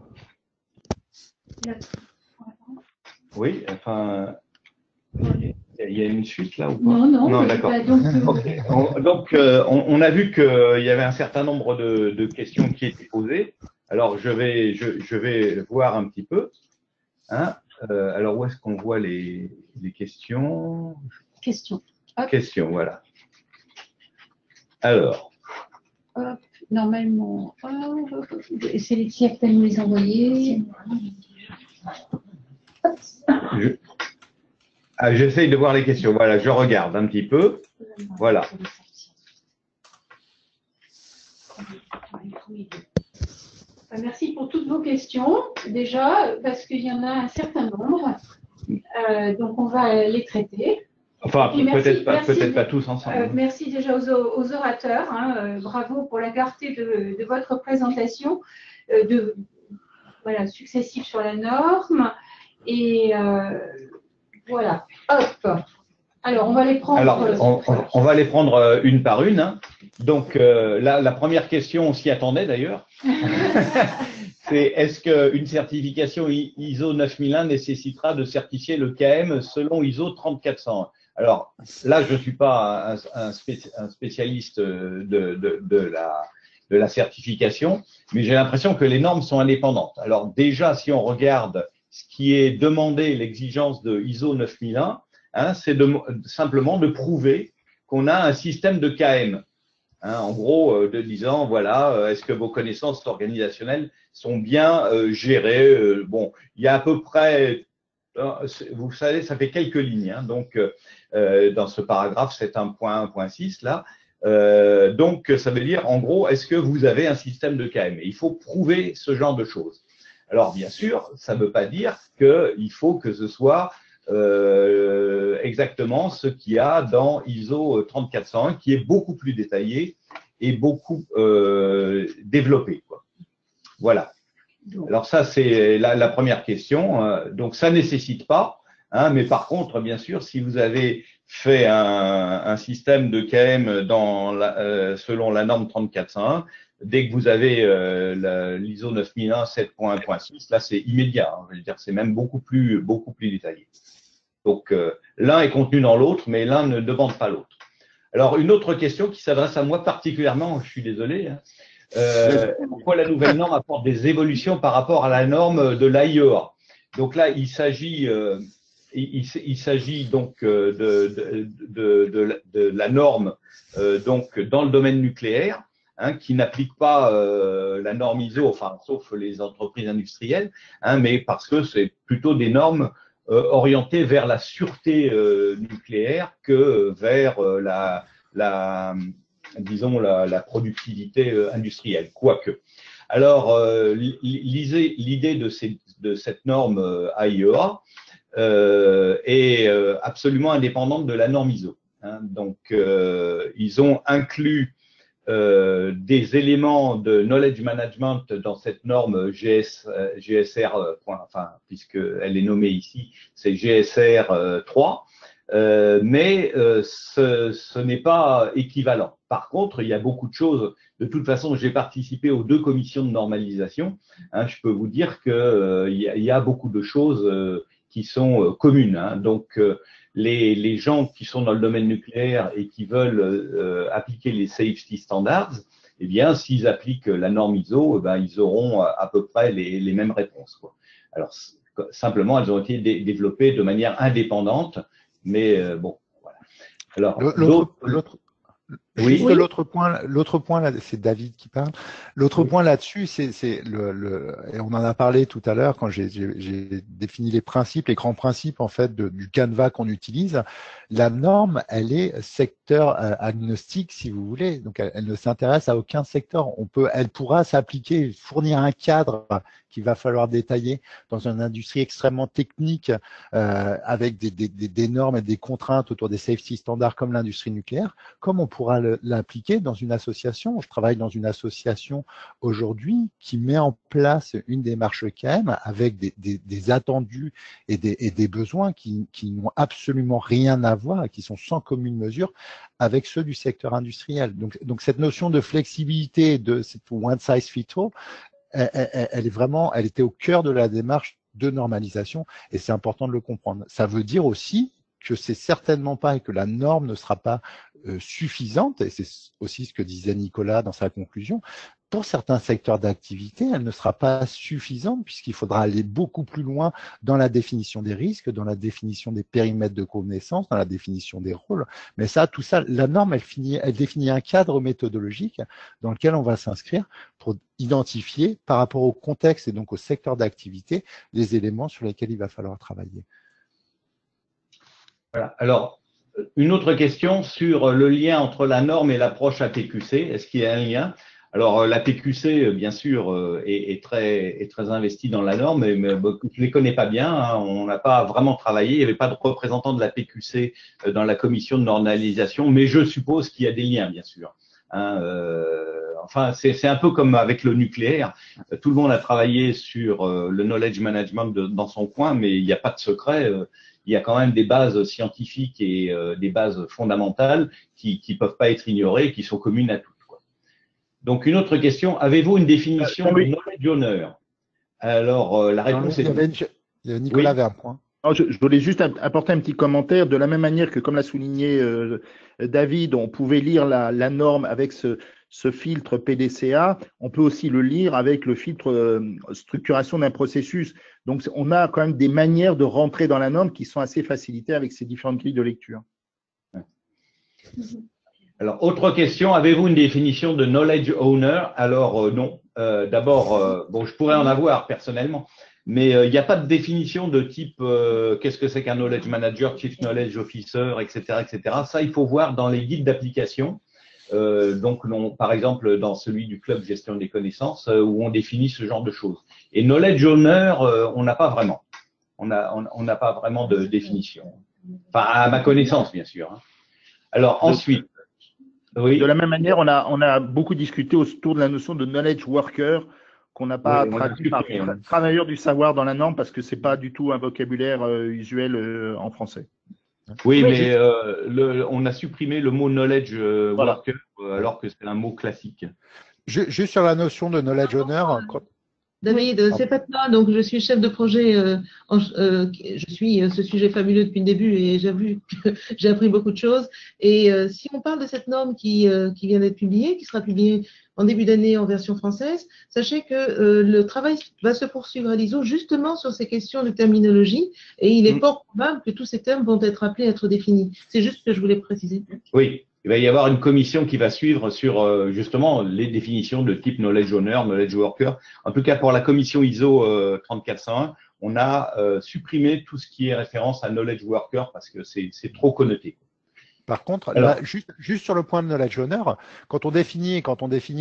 Oui, enfin, il y a une suite là ou pas? Non, d'accord. Okay. Donc, on a vu qu'il y avait un certain nombre de questions qui étaient posées. Alors, je vais voir un petit peu. Hein. Alors, où est-ce qu'on voit les questions? Questions. Questions, voilà. Alors. Hop, normalement, c'est Laetitia qui va nous les envoyer. J'essaye de voir les questions. Voilà, je regarde un petit peu. Voilà. Merci pour toutes vos questions, déjà, parce qu'il y en a un certain nombre. Donc, on va les traiter. Enfin, peut-être pas tous ensemble. Merci déjà aux orateurs. Bravo pour la clarté de votre présentation, successive sur la norme. Et voilà. Hop. Alors, on va les prendre. Alors, on va les prendre une par une. Hein. Donc, la première question, on s'y attendait d'ailleurs. C'est est-ce qu'une certification ISO 9001 nécessitera de certifier le KM selon ISO 30401? Alors là, je ne suis pas un spécialiste de la certification, mais j'ai l'impression que les normes sont indépendantes. Alors déjà, si on regarde ce qui est demandé, l'exigence de ISO 9001, hein, c'est simplement de prouver qu'on a un système de KM. Hein, en gros, de disant, voilà, est-ce que vos connaissances organisationnelles sont bien gérées? Bon, il y a à peu près, vous savez, ça fait quelques lignes. Hein, donc, dans ce paragraphe, c'est 1.1.6 là. Donc, ça veut dire, en gros, est-ce que vous avez un système de KM? Et il faut prouver ce genre de choses. Alors, bien sûr, ça ne veut pas dire qu'il faut que ce soit exactement ce qu'il y a dans ISO 30401, qui est beaucoup plus détaillé et beaucoup développé, quoi. Voilà. Alors ça, c'est la première question. Donc, ça ne nécessite pas, hein, mais par contre, bien sûr, si vous avez fait un système de KM selon la norme 30401, dès que vous avez l'ISO 9001 7.1.6, là, c'est immédiat. Hein, je veux dire, c'est même beaucoup plus détaillé. Donc, l'un est contenu dans l'autre, mais l'un ne demande pas l'autre. Alors, une autre question qui s'adresse à moi particulièrement, je suis désolé, hein, pourquoi la nouvelle norme apporte des évolutions par rapport à la norme de l'AIEA? Donc là, il s'agit donc de la norme donc dans le domaine nucléaire. qui n'appliquent pas la norme ISO, enfin, sauf les entreprises industrielles, mais parce que c'est plutôt des normes orientées vers la sûreté nucléaire que vers disons, la productivité industrielle, quoique. Alors, l'idée de cette norme AIEA est absolument indépendante de la norme ISO. Donc, ils ont inclus des éléments de knowledge management dans cette norme GSR, enfin, puisqu'elle est nommée ici, c'est GSR 3, mais ce n'est pas équivalent. Par contre, il y a beaucoup de choses. De toute façon, j'ai participé aux 2 commissions de normalisation. Je peux vous dire qu'il y a beaucoup de choses qui sont communes. Donc, les gens qui sont dans le domaine nucléaire et qui veulent appliquer les safety standards, eh bien, s'ils appliquent la norme ISO, ils auront à peu près les mêmes réponses, quoi. Alors, simplement, elles ont été développées de manière indépendante, mais bon, voilà. Alors, oui. L'autre point là, c'est David qui parle. L'autre point là-dessus, c'est et on en a parlé tout à l'heure quand j'ai défini les principes, les grands principes en fait du canevas qu'on utilise. La norme, elle est secteur agnostique, si vous voulez. Donc, elle ne s'intéresse à aucun secteur. Elle pourra s'appliquer, fournir un cadre qu'il va falloir détailler dans une industrie extrêmement technique avec des normes et des contraintes autour des safety standards comme l'industrie nucléaire, comme on pourra l'appliquer dans une association. Je travaille dans une association aujourd'hui qui met en place une démarche KM avec des attendus et des besoins qui n'ont absolument rien à voir, qui sont sans commune mesure avec ceux du secteur industriel. Donc cette notion de flexibilité, de cette one size fits all, elle était au cœur de la démarche de normalisation et c'est important de le comprendre. Ça veut dire aussi que c'est certainement pas et que la norme ne sera pas suffisante, et c'est aussi ce que disait Nicolas dans sa conclusion. Pour certains secteurs d'activité, elle ne sera pas suffisante puisqu'il faudra aller beaucoup plus loin dans la définition des risques, dans la définition des périmètres de connaissances, dans la définition des rôles. Mais ça, tout ça, la norme, elle définit un cadre méthodologique dans lequel on va s'inscrire pour identifier par rapport au contexte et donc au secteur d'activité les éléments sur lesquels il va falloir travailler. Voilà. Alors, une autre question sur le lien entre la norme et l'approche APQC. Est-ce qu'il y a un lien? Alors, la PQC, bien sûr, est très investie dans la norme, mais je ne les connais pas bien. On n'a pas vraiment travaillé. Il n'y avait pas de représentant de la PQC dans la commission de normalisation, mais je suppose qu'il y a des liens, bien sûr. Enfin, c'est un peu comme avec le nucléaire. Tout le monde a travaillé sur le knowledge management dans son coin, mais il n'y a pas de secret. Il y a quand même des bases scientifiques et des bases fondamentales qui ne peuvent pas être ignorées, qui sont communes à tous. Donc, une autre question, avez-vous une définition de knowledge owner? Alors, la réponse est… Il y a Nicolas vers un point. Je voulais juste apporter un petit commentaire. De la même manière que, comme l'a souligné David, on pouvait lire la norme avec ce filtre PDCA, on peut aussi le lire avec le filtre structuration d'un processus. Donc, on a quand même des manières de rentrer dans la norme qui sont assez facilitées avec ces différentes grilles de lecture. Alors, autre question, avez-vous une définition de knowledge owner? Alors, non. D'abord, bon, je pourrais en avoir personnellement, mais il n'y a pas de définition de type qu'est-ce que c'est qu'un knowledge manager, chief knowledge officer, etc., etc. Ça, il faut voir dans les guides d'application. Donc, par exemple, dans celui du club gestion des connaissances, où on définit ce genre de choses. Et knowledge owner, on n'a pas vraiment. On n'a pas vraiment de définition. Enfin, à ma connaissance, bien sûr. Alors, ensuite. Oui. De la même manière, on a beaucoup discuté autour de la notion de knowledge worker qu'on n'a pas traduit par travailleur du savoir dans la norme parce que c'est pas du tout un vocabulaire usuel en français. Oui, mais on a supprimé le mot knowledge worker alors que c'est un mot classique. Juste sur la notion de knowledge owner. David, c'est Fatma, donc je suis chef de projet. Je suis ce sujet fabuleux depuis le début et j'avoue que j'ai appris beaucoup de choses. Et si on parle de cette norme qui vient d'être publiée, qui sera publiée en début d'année en version française, sachez que le travail va se poursuivre à l'ISO justement sur ces questions de terminologie et il est fort probable que tous ces termes vont être appelés à être définis. C'est juste ce que je voulais préciser. Oui. il va y avoir une commission qui va suivre sur justement les définitions de type knowledge owner, knowledge worker. En tout cas, pour la commission ISO 30401, on a supprimé tout ce qui est référence à knowledge worker parce que c'est trop connoté. Par contre, Alors, là, juste sur le point de knowledge owner, quand on définit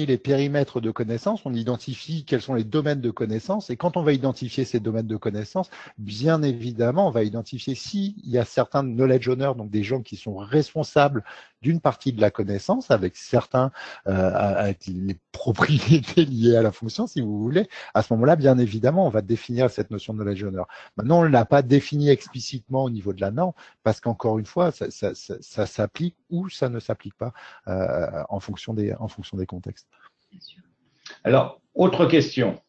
les périmètres de connaissances, on identifie quels sont les domaines de connaissances. Et quand on va identifier ces domaines de connaissances, bien évidemment, on va identifier s'il y a certains knowledge owners, donc des gens qui sont responsables d'une partie de la connaissance, avec certains, avec les propriétés liées à la fonction, si vous voulez. À ce moment-là, bien évidemment, on va définir cette notion de knowledge owner. Maintenant, on ne l'a pas défini explicitement au niveau de la norme, parce qu'encore une fois, ça s'applique ou ça ne s'applique pas en fonction des contextes. Alors, autre question.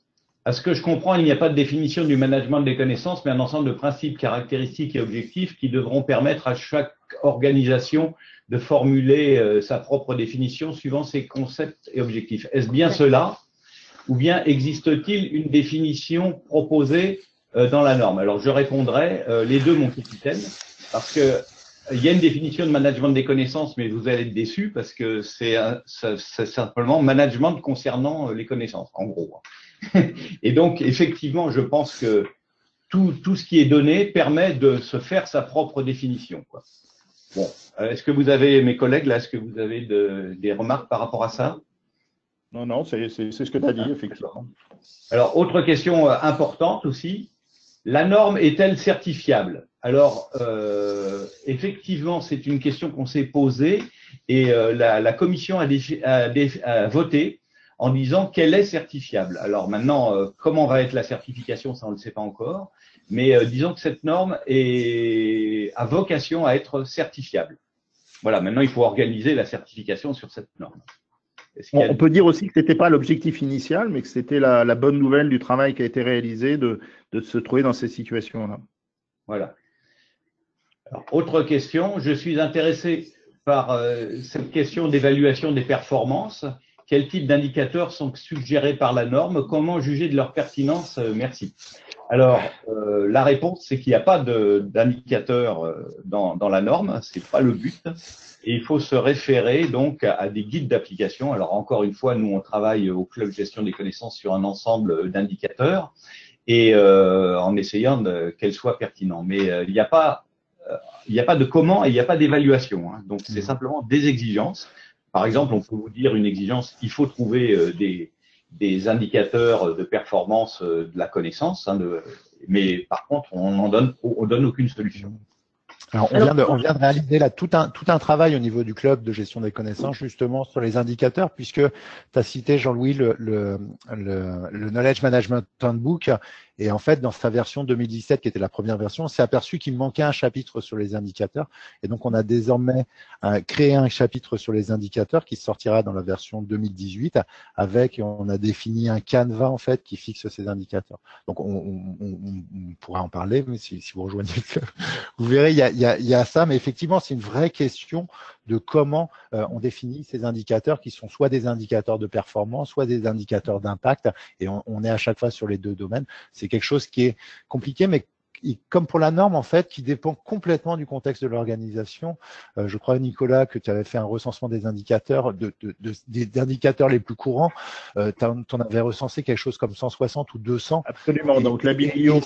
À ce que je comprends, il n'y a pas de définition du management des connaissances, mais un ensemble de principes, caractéristiques et objectifs qui devront permettre à chaque organisation de formuler sa propre définition suivant ses concepts et objectifs. Est-ce bien cela? Ou bien existe-t-il une définition proposée dans la norme? Alors, je répondrai les deux, mon capitaine, parce que il y a une définition de management des connaissances, mais vous allez être déçus parce que c'est simplement management concernant les connaissances, en gros. Et donc, effectivement, je pense que tout ce qui est donné permet de se faire sa propre définition, quoi. Bon, est-ce que vous avez, mes collègues, là, est-ce que vous avez des remarques par rapport à ça? Non, c'est ce que tu as dit, effectivement. Alors, autre question importante aussi, la norme est-elle certifiable? Alors, effectivement, c'est une question qu'on s'est posée et la commission a voté en disant qu'elle est certifiable. Alors maintenant, comment va être la certification, ça on ne le sait pas encore, mais disons que cette norme a vocation à être certifiable. Voilà, maintenant il faut organiser la certification sur cette norme. On peut dire aussi que ce n'était pas l'objectif initial, mais que c'était la bonne nouvelle du travail qui a été réalisé de se trouver dans ces situations-là. Voilà. Alors, autre question, je suis intéressé par cette question d'évaluation des performances. Quels types d'indicateurs sont suggérés par la norme? Comment juger de leur pertinence? Merci. Alors, la réponse, c'est qu'il n'y a pas d'indicateur dans la norme, c'est pas le but. Et il faut se référer donc à des guides d'application. Alors, encore une fois, nous, on travaille au Club Gestion des connaissances sur un ensemble d'indicateurs et en essayant qu'elles soient pertinents. Mais il n'y a pas de comment et il n'y a pas d'évaluation. Hein. Donc, c'est simplement des exigences. Par exemple, on peut vous dire une exigence, il faut trouver des indicateurs de performance de la connaissance, hein, mais par contre, on donne aucune solution. Alors, on vient de réaliser là tout un travail au niveau du club de gestion des connaissances, justement sur les indicateurs, puisque tu as cité, Jean-Louis, le Knowledge Management Handbook. Et en fait, dans sa version 2017, qui était la première version, on s'est aperçu qu'il manquait un chapitre sur les indicateurs. Et donc, on a désormais créé un chapitre sur les indicateurs qui sortira dans la version 2018 on a défini un canevas, en fait, qui fixe ces indicateurs. Donc, on pourra en parler, mais si vous rejoignez le club, vous verrez, il y a ça, mais effectivement, c'est une vraie question de comment on définit ces indicateurs qui sont soit des indicateurs de performance, soit des indicateurs d'impact. Et on est à chaque fois sur les deux domaines. C'est quelque chose qui est compliqué, mais comme pour la norme, en fait, qui dépend complètement du contexte de l'organisation. Je crois, Nicolas, que tu avais fait un recensement des indicateurs, des indicateurs les plus courants. Tu en avais recensé quelque chose comme 160 ou 200. Absolument. Donc, la biblio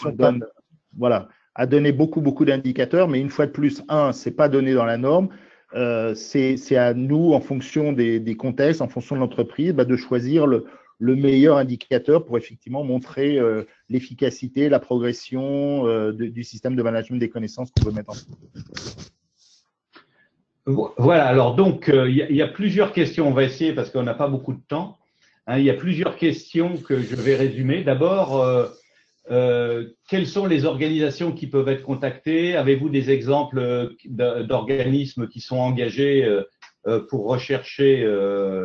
a donné beaucoup d'indicateurs, mais une fois de plus, c'est pas donné dans la norme. C'est à nous, en fonction des contextes, en fonction de l'entreprise, de choisir le meilleur indicateur pour effectivement montrer l'efficacité, la progression du système de management des connaissances qu'on veut mettre en place. Voilà, alors donc, il y a plusieurs questions, on va essayer parce qu'on n'a pas beaucoup de temps. Hein, il y a plusieurs questions que je vais résumer. D'abord, quelles sont les organisations qui peuvent être contactées? Avez-vous des exemples d'organismes qui sont engagés pour rechercher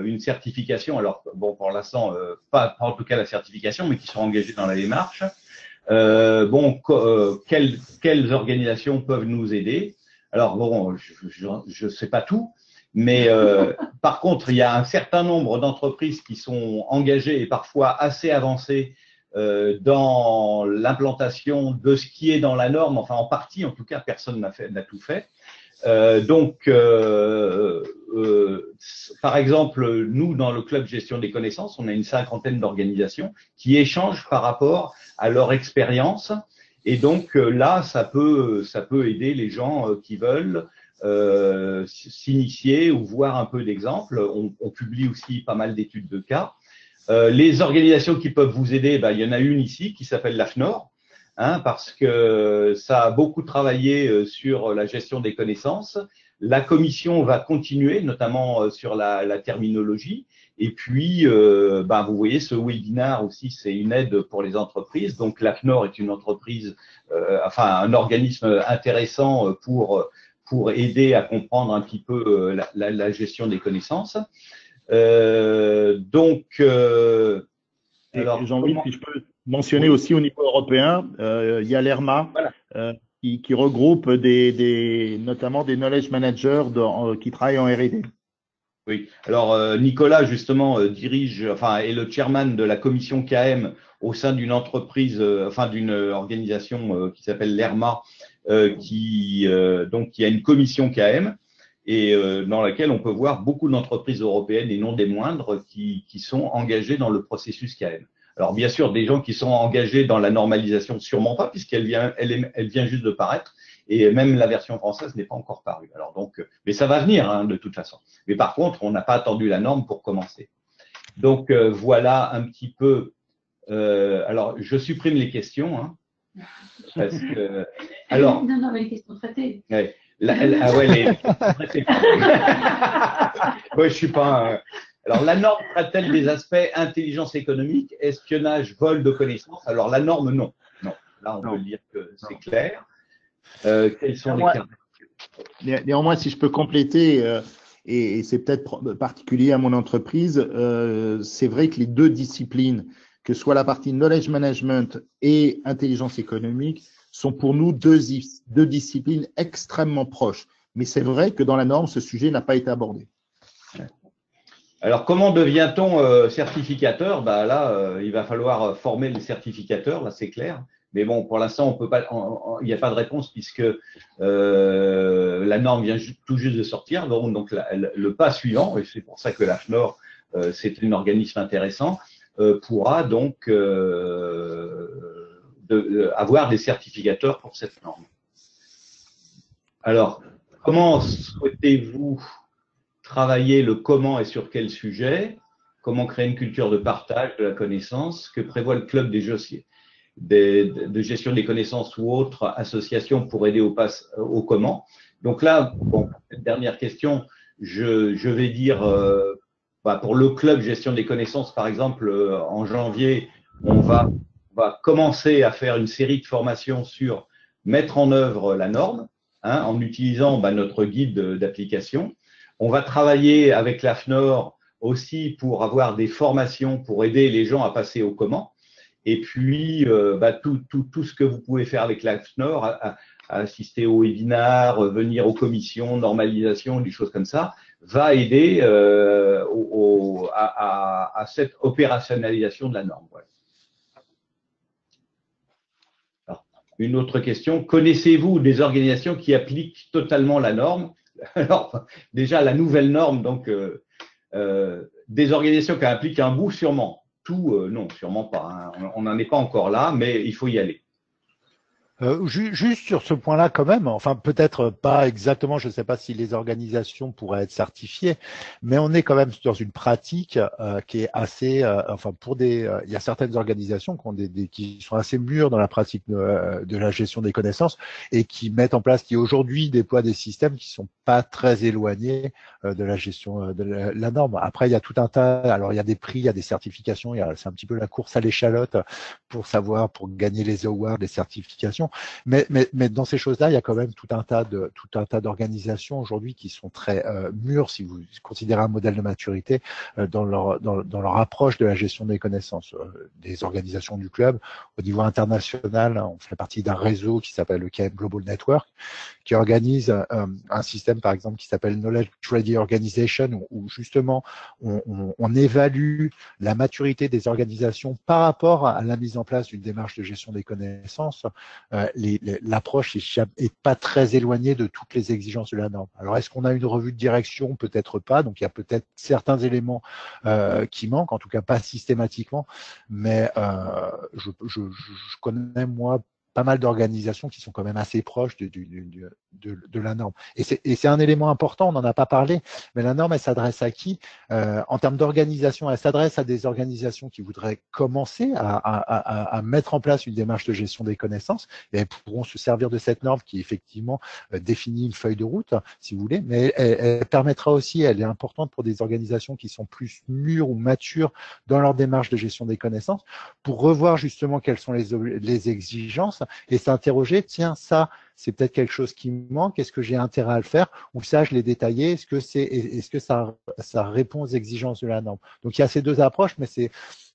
une certification? Alors, bon, pour l'instant, pas en tout cas la certification, mais qui sont engagés dans la démarche. Quelles organisations peuvent nous aider? Alors, bon, je sais pas tout, mais par contre, il y a un certain nombre d'entreprises qui sont engagées et parfois assez avancées dans l'implantation de ce qui est dans la norme, enfin en partie, en tout cas, personne n'a tout fait. Par exemple, nous, dans le club gestion des connaissances, on a une 50aine d'organisations qui échangent par rapport à leur expérience. Et donc là, ça peut aider les gens qui veulent s'initier ou voir un peu d'exemples. On publie aussi pas mal d'études de cas. Les organisations qui peuvent vous aider, il y en a une ici qui s'appelle l'AFNOR, parce que ça a beaucoup travaillé sur la gestion des connaissances. La commission va continuer, notamment sur la terminologie. Et puis, vous voyez, ce webinaire aussi, c'est une aide pour les entreprises. Donc, l'AFNOR est une entreprise, un organisme intéressant pour aider à comprendre un petit peu la gestion des connaissances. Jean-Louis, si je peux mentionner aussi au niveau européen, il y a l'ERMA, voilà, qui regroupe notamment des knowledge managers qui travaillent en R&D. Oui. Alors Nicolas justement est le chairman de la commission KM au sein d'une entreprise, d'une organisation qui s'appelle l'ERMA, qui a une commission KM et dans laquelle on peut voir beaucoup d'entreprises européennes et non des moindres qui sont engagées dans le processus KM. Alors bien sûr, des gens qui sont engagés dans la normalisation, sûrement pas, puisqu'elle vient juste de paraître, et même la version française n'est pas encore parue. Alors donc, mais ça va venir de toute façon. Mais par contre, on n'a pas attendu la norme pour commencer. Donc voilà un petit peu. Alors je supprime les questions, parce que. Alors. Non, mais les questions traitées. Ouais. Les questions traitées. Ouais, je suis pas. Alors, la norme traite-t-elle des aspects intelligence économique, espionnage, vol de connaissances? Alors, la norme, non. Non. Là, on peut dire que c'est clair. Quels sont les cas? Néanmoins, si je peux compléter, et c'est peut-être particulier à mon entreprise, c'est vrai que les deux disciplines, que ce soit la partie knowledge management et intelligence économique, sont pour nous deux disciplines extrêmement proches. Mais c'est vrai que dans la norme, ce sujet n'a pas été abordé. Alors, comment devient-on certificateur? Là, il va falloir former les certificateurs, là, c'est clair. Mais bon, pour l'instant, on peut pas, il n'y a pas de réponse puisque la norme vient tout juste de sortir. Donc le pas suivant, et c'est pour ça que l'AFNOR, c'est un organisme intéressant, pourra donc avoir des certificateurs pour cette norme. Alors, comment souhaitez-vous travailler le comment et sur quel sujet? Comment créer une culture de partage de la connaissance? Que prévoit le club de gestion des connaissances ou autres associations pour aider au comment? Donc là, bon, cette dernière question, je vais dire, pour le club gestion des connaissances, par exemple, en janvier, on va commencer à faire une série de formations sur mettre en œuvre la norme, en utilisant notre guide d'application. On va travailler avec l'AFNOR aussi pour avoir des formations pour aider les gens à passer au comment. Et puis, tout ce que vous pouvez faire avec l'AFNOR, à assister aux webinaires, venir aux commissions, normalisation, des choses comme ça, va aider à cette opérationnalisation de la norme. Ouais. Alors, une autre question, connaissez-vous des organisations qui appliquent totalement la norme? Alors, déjà, la nouvelle norme, donc, des organisations qui appliquent un bout, sûrement. Tout, non, sûrement pas. On n'en est pas encore là, mais il faut y aller. Juste sur ce point-là quand même, enfin peut-être pas exactement, je ne sais pas si les organisations pourraient être certifiées, mais on est quand même dans une pratique qui est assez, il y a certaines organisations qui sont assez mûres dans la pratique de la gestion des connaissances et qui mettent en place, qui aujourd'hui déploient des systèmes qui sont pas très éloignés de la gestion de la norme. Après, il y a tout un tas, alors il y a des prix, il y a des certifications, c'est un petit peu la course à l'échalote pour gagner les awards, les certifications. Mais dans ces choses-là, il y a quand même tout un tas d'organisations aujourd'hui qui sont très mûres, si vous considérez un modèle de maturité, dans leur approche de la gestion des connaissances. Des organisations du club, au niveau international, on fait partie d'un réseau qui s'appelle le KM Global Network, qui organise un système, par exemple, qui s'appelle Knowledge Ready Organization, où justement on évalue la maturité des organisations par rapport à la mise en place d'une démarche de gestion des connaissances. l'approche est pas très éloignée de toutes les exigences de la norme. Alors, est-ce qu'on a une revue de direction? Peut-être pas. Donc, il y a peut-être certains éléments qui manquent, en tout cas pas systématiquement. Mais je connais, moi, pas mal d'organisations qui sont quand même assez proches de la norme. Et c'est un élément important, on n'en a pas parlé, mais la norme, elle s'adresse à qui? En termes d'organisation, elle s'adresse à des organisations qui voudraient commencer à mettre en place une démarche de gestion des connaissances, et elles pourront se servir de cette norme qui, effectivement, définit une feuille de route, si vous voulez, mais elle permettra aussi, elle est importante pour des organisations qui sont plus mûres ou matures dans leur démarche de gestion des connaissances, pour revoir justement quelles sont les exigences et s'interroger, tiens, ça, c'est peut-être quelque chose qui me manque, est-ce que j'ai intérêt à le faire, ou ça, je l'ai détaillé, est-ce que ça répond aux exigences de la norme? Donc, il y a ces deux approches, mais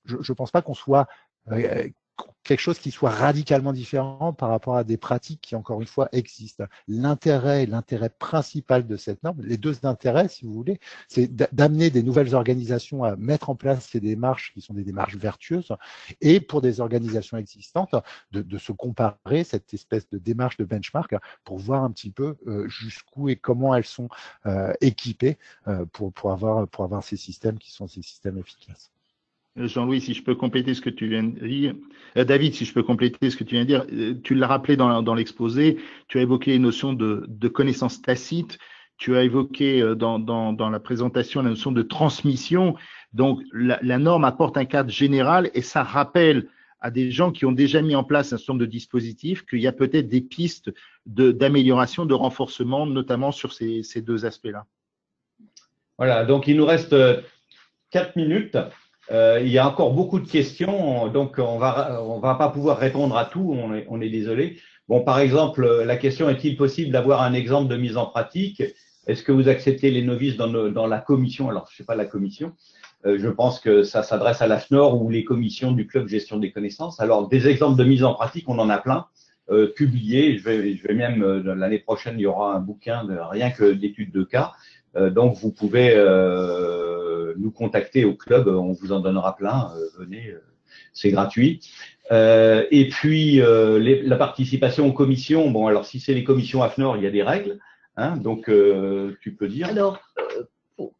je ne pense pas qu'on soit quelque chose qui soit radicalement différent par rapport à des pratiques qui, encore une fois, existent. L'intérêt principal de cette norme, les deux intérêts, si vous voulez, c'est d'amener des nouvelles organisations à mettre en place ces démarches qui sont des démarches vertueuses, et pour des organisations existantes, de se comparer, cette espèce de démarche de benchmark, pour voir un petit peu jusqu'où et comment elles sont équipées pour avoir ces systèmes qui sont ces systèmes efficaces. Jean-Louis, si je peux compléter ce que tu viens de dire, David, si je peux compléter ce que tu viens de dire, tu l'as rappelé dans l'exposé, tu as évoqué les notions de connaissance tacite, tu as évoqué dans la présentation la notion de transmission. Donc, la norme apporte un cadre général et ça rappelle à des gens qui ont déjà mis en place un certain nombre de dispositifs qu'il y a peut-être des pistes d'amélioration, de renforcement, notamment sur ces deux aspects-là. Voilà, donc il nous reste 4 minutes. Il y a encore beaucoup de questions, donc on va pas pouvoir répondre à tout, on est désolé. Bon, par exemple, la question, est-il possible d'avoir un exemple de mise en pratique? Est-ce que vous acceptez les novices dans la commission? Alors, je sais pas la commission. Je pense que ça s'adresse à l'AFNOR ou les commissions du club gestion des connaissances. Alors, des exemples de mise en pratique, on en a plein, publiés. Je vais même, l'année prochaine, il y aura un bouquin rien que d'études de cas. Donc, vous pouvez nous contacter au club, on vous en donnera plein, venez, c'est gratuit. Et puis, la participation aux commissions, bon, alors si c'est les commissions AFNOR, il y a des règles, hein, donc tu peux dire. Alors,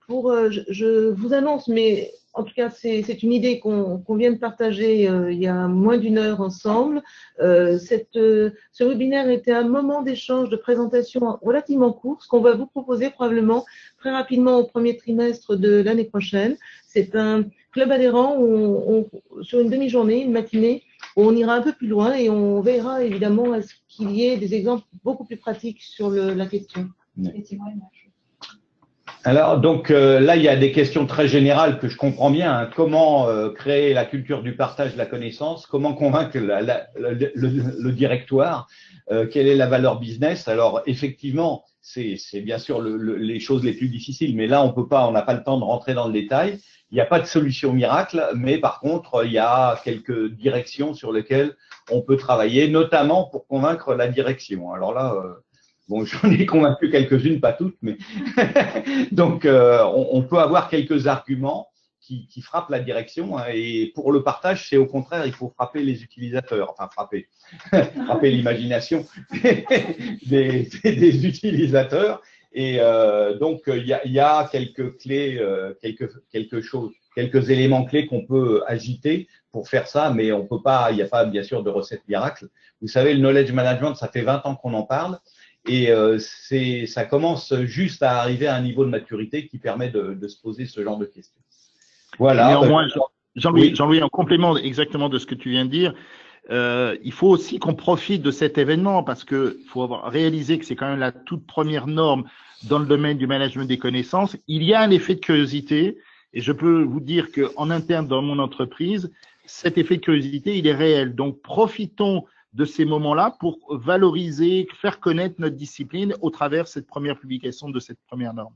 je vous annonce, mais en tout cas, c'est une idée qu'on vient de partager il y a moins d'une heure ensemble. Ce webinaire était un moment d'échange, de présentation relativement court, ce qu'on va vous proposer probablement très rapidement au premier trimestre de l'année prochaine. C'est un club adhérent où sur une demi-journée, une matinée, où on ira un peu plus loin et on verra évidemment à ce qu'il y ait des exemples beaucoup plus pratiques sur la question. Alors, donc là, il y a des questions très générales que je comprends bien. Hein. Comment créer la culture du partage de la connaissance? Comment convaincre le directoire? Quelle est la valeur business? Alors, effectivement, c'est bien sûr les choses les plus difficiles, mais là, on n'a pas le temps de rentrer dans le détail. Il n'y a pas de solution miracle, mais par contre, il y a quelques directions sur lesquelles on peut travailler, notamment pour convaincre la direction. Alors là… Bon, j'en ai convaincu quelques-unes, pas toutes, mais donc on peut avoir quelques arguments qui frappent la direction. Hein, et pour le partage, c'est au contraire, il faut frapper les utilisateurs, enfin frapper l'imagination des utilisateurs. Et donc il y a quelques clés, quelques éléments clés qu'on peut agiter pour faire ça, mais on peut pas. Il n'y a pas bien sûr de recette miracle. Vous savez, le knowledge management, ça fait 20 ans qu'on en parle. Et ça commence juste à arriver à un niveau de maturité qui permet de se poser ce genre de questions. Voilà. Néanmoins, Jean-Louis, en complément exactement de ce que tu viens de dire, il faut aussi qu'on profite de cet événement parce que faut avoir réalisé que c'est quand même la toute première norme dans le domaine du management des connaissances. Il y a un effet de curiosité et je peux vous dire qu'en interne dans mon entreprise, cet effet de curiosité, il est réel. Donc, profitons de ces moments-là pour valoriser, faire connaître notre discipline au travers de cette première publication de cette première norme.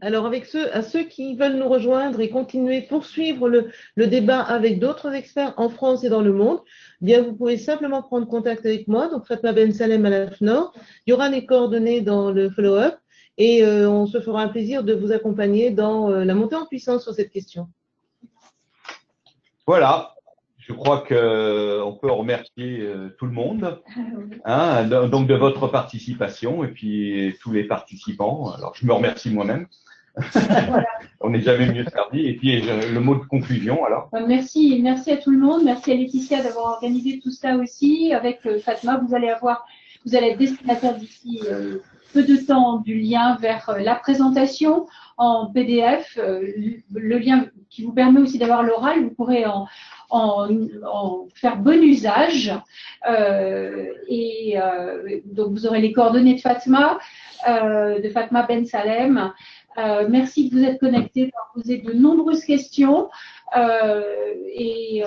Alors, à ceux qui veulent nous rejoindre et continuer, poursuivre le débat avec d'autres experts en France et dans le monde, bien, vous pouvez simplement prendre contact avec moi, donc Fatma Ben Salem à l'AFNOR. Il y aura les coordonnées dans le follow-up et on se fera un plaisir de vous accompagner dans la montée en puissance sur cette question. Voilà. Je crois qu'on peut remercier tout le monde, hein, donc de votre participation et puis tous les participants. Alors, je me remercie moi-même. Voilà. On n'est jamais mieux servi. Et puis, le mot de conclusion, alors. Merci à tout le monde. Merci à Laetitia d'avoir organisé tout ça aussi. Avec Fatma, vous allez être destinataire d'ici peu de temps du lien vers la présentation en PDF, le lien qui vous permet aussi d'avoir l'oral. Vous pourrez en faire bon usage. Donc, vous aurez les coordonnées de Fatma Ben Salem. Merci de vous être connectés, d'avoir posé de nombreuses questions. Et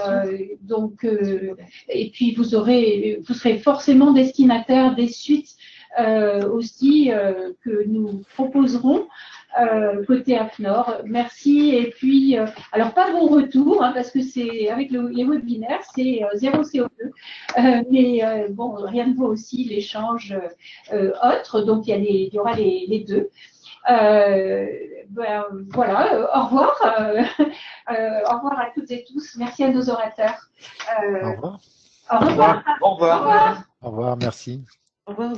puis vous serez forcément destinataire des suites aussi que nous proposerons côté AFNOR. Merci. Et puis, alors pas bon retour, hein, parce que c'est avec les webinaires, c'est 0 CO2. Mais bon, rien ne vaut aussi l'échange autre. Donc il y aura les deux. Voilà, au revoir. Au revoir à toutes et tous. Merci à nos orateurs. Au revoir. Au revoir. Au revoir. Au revoir, merci. Au revoir.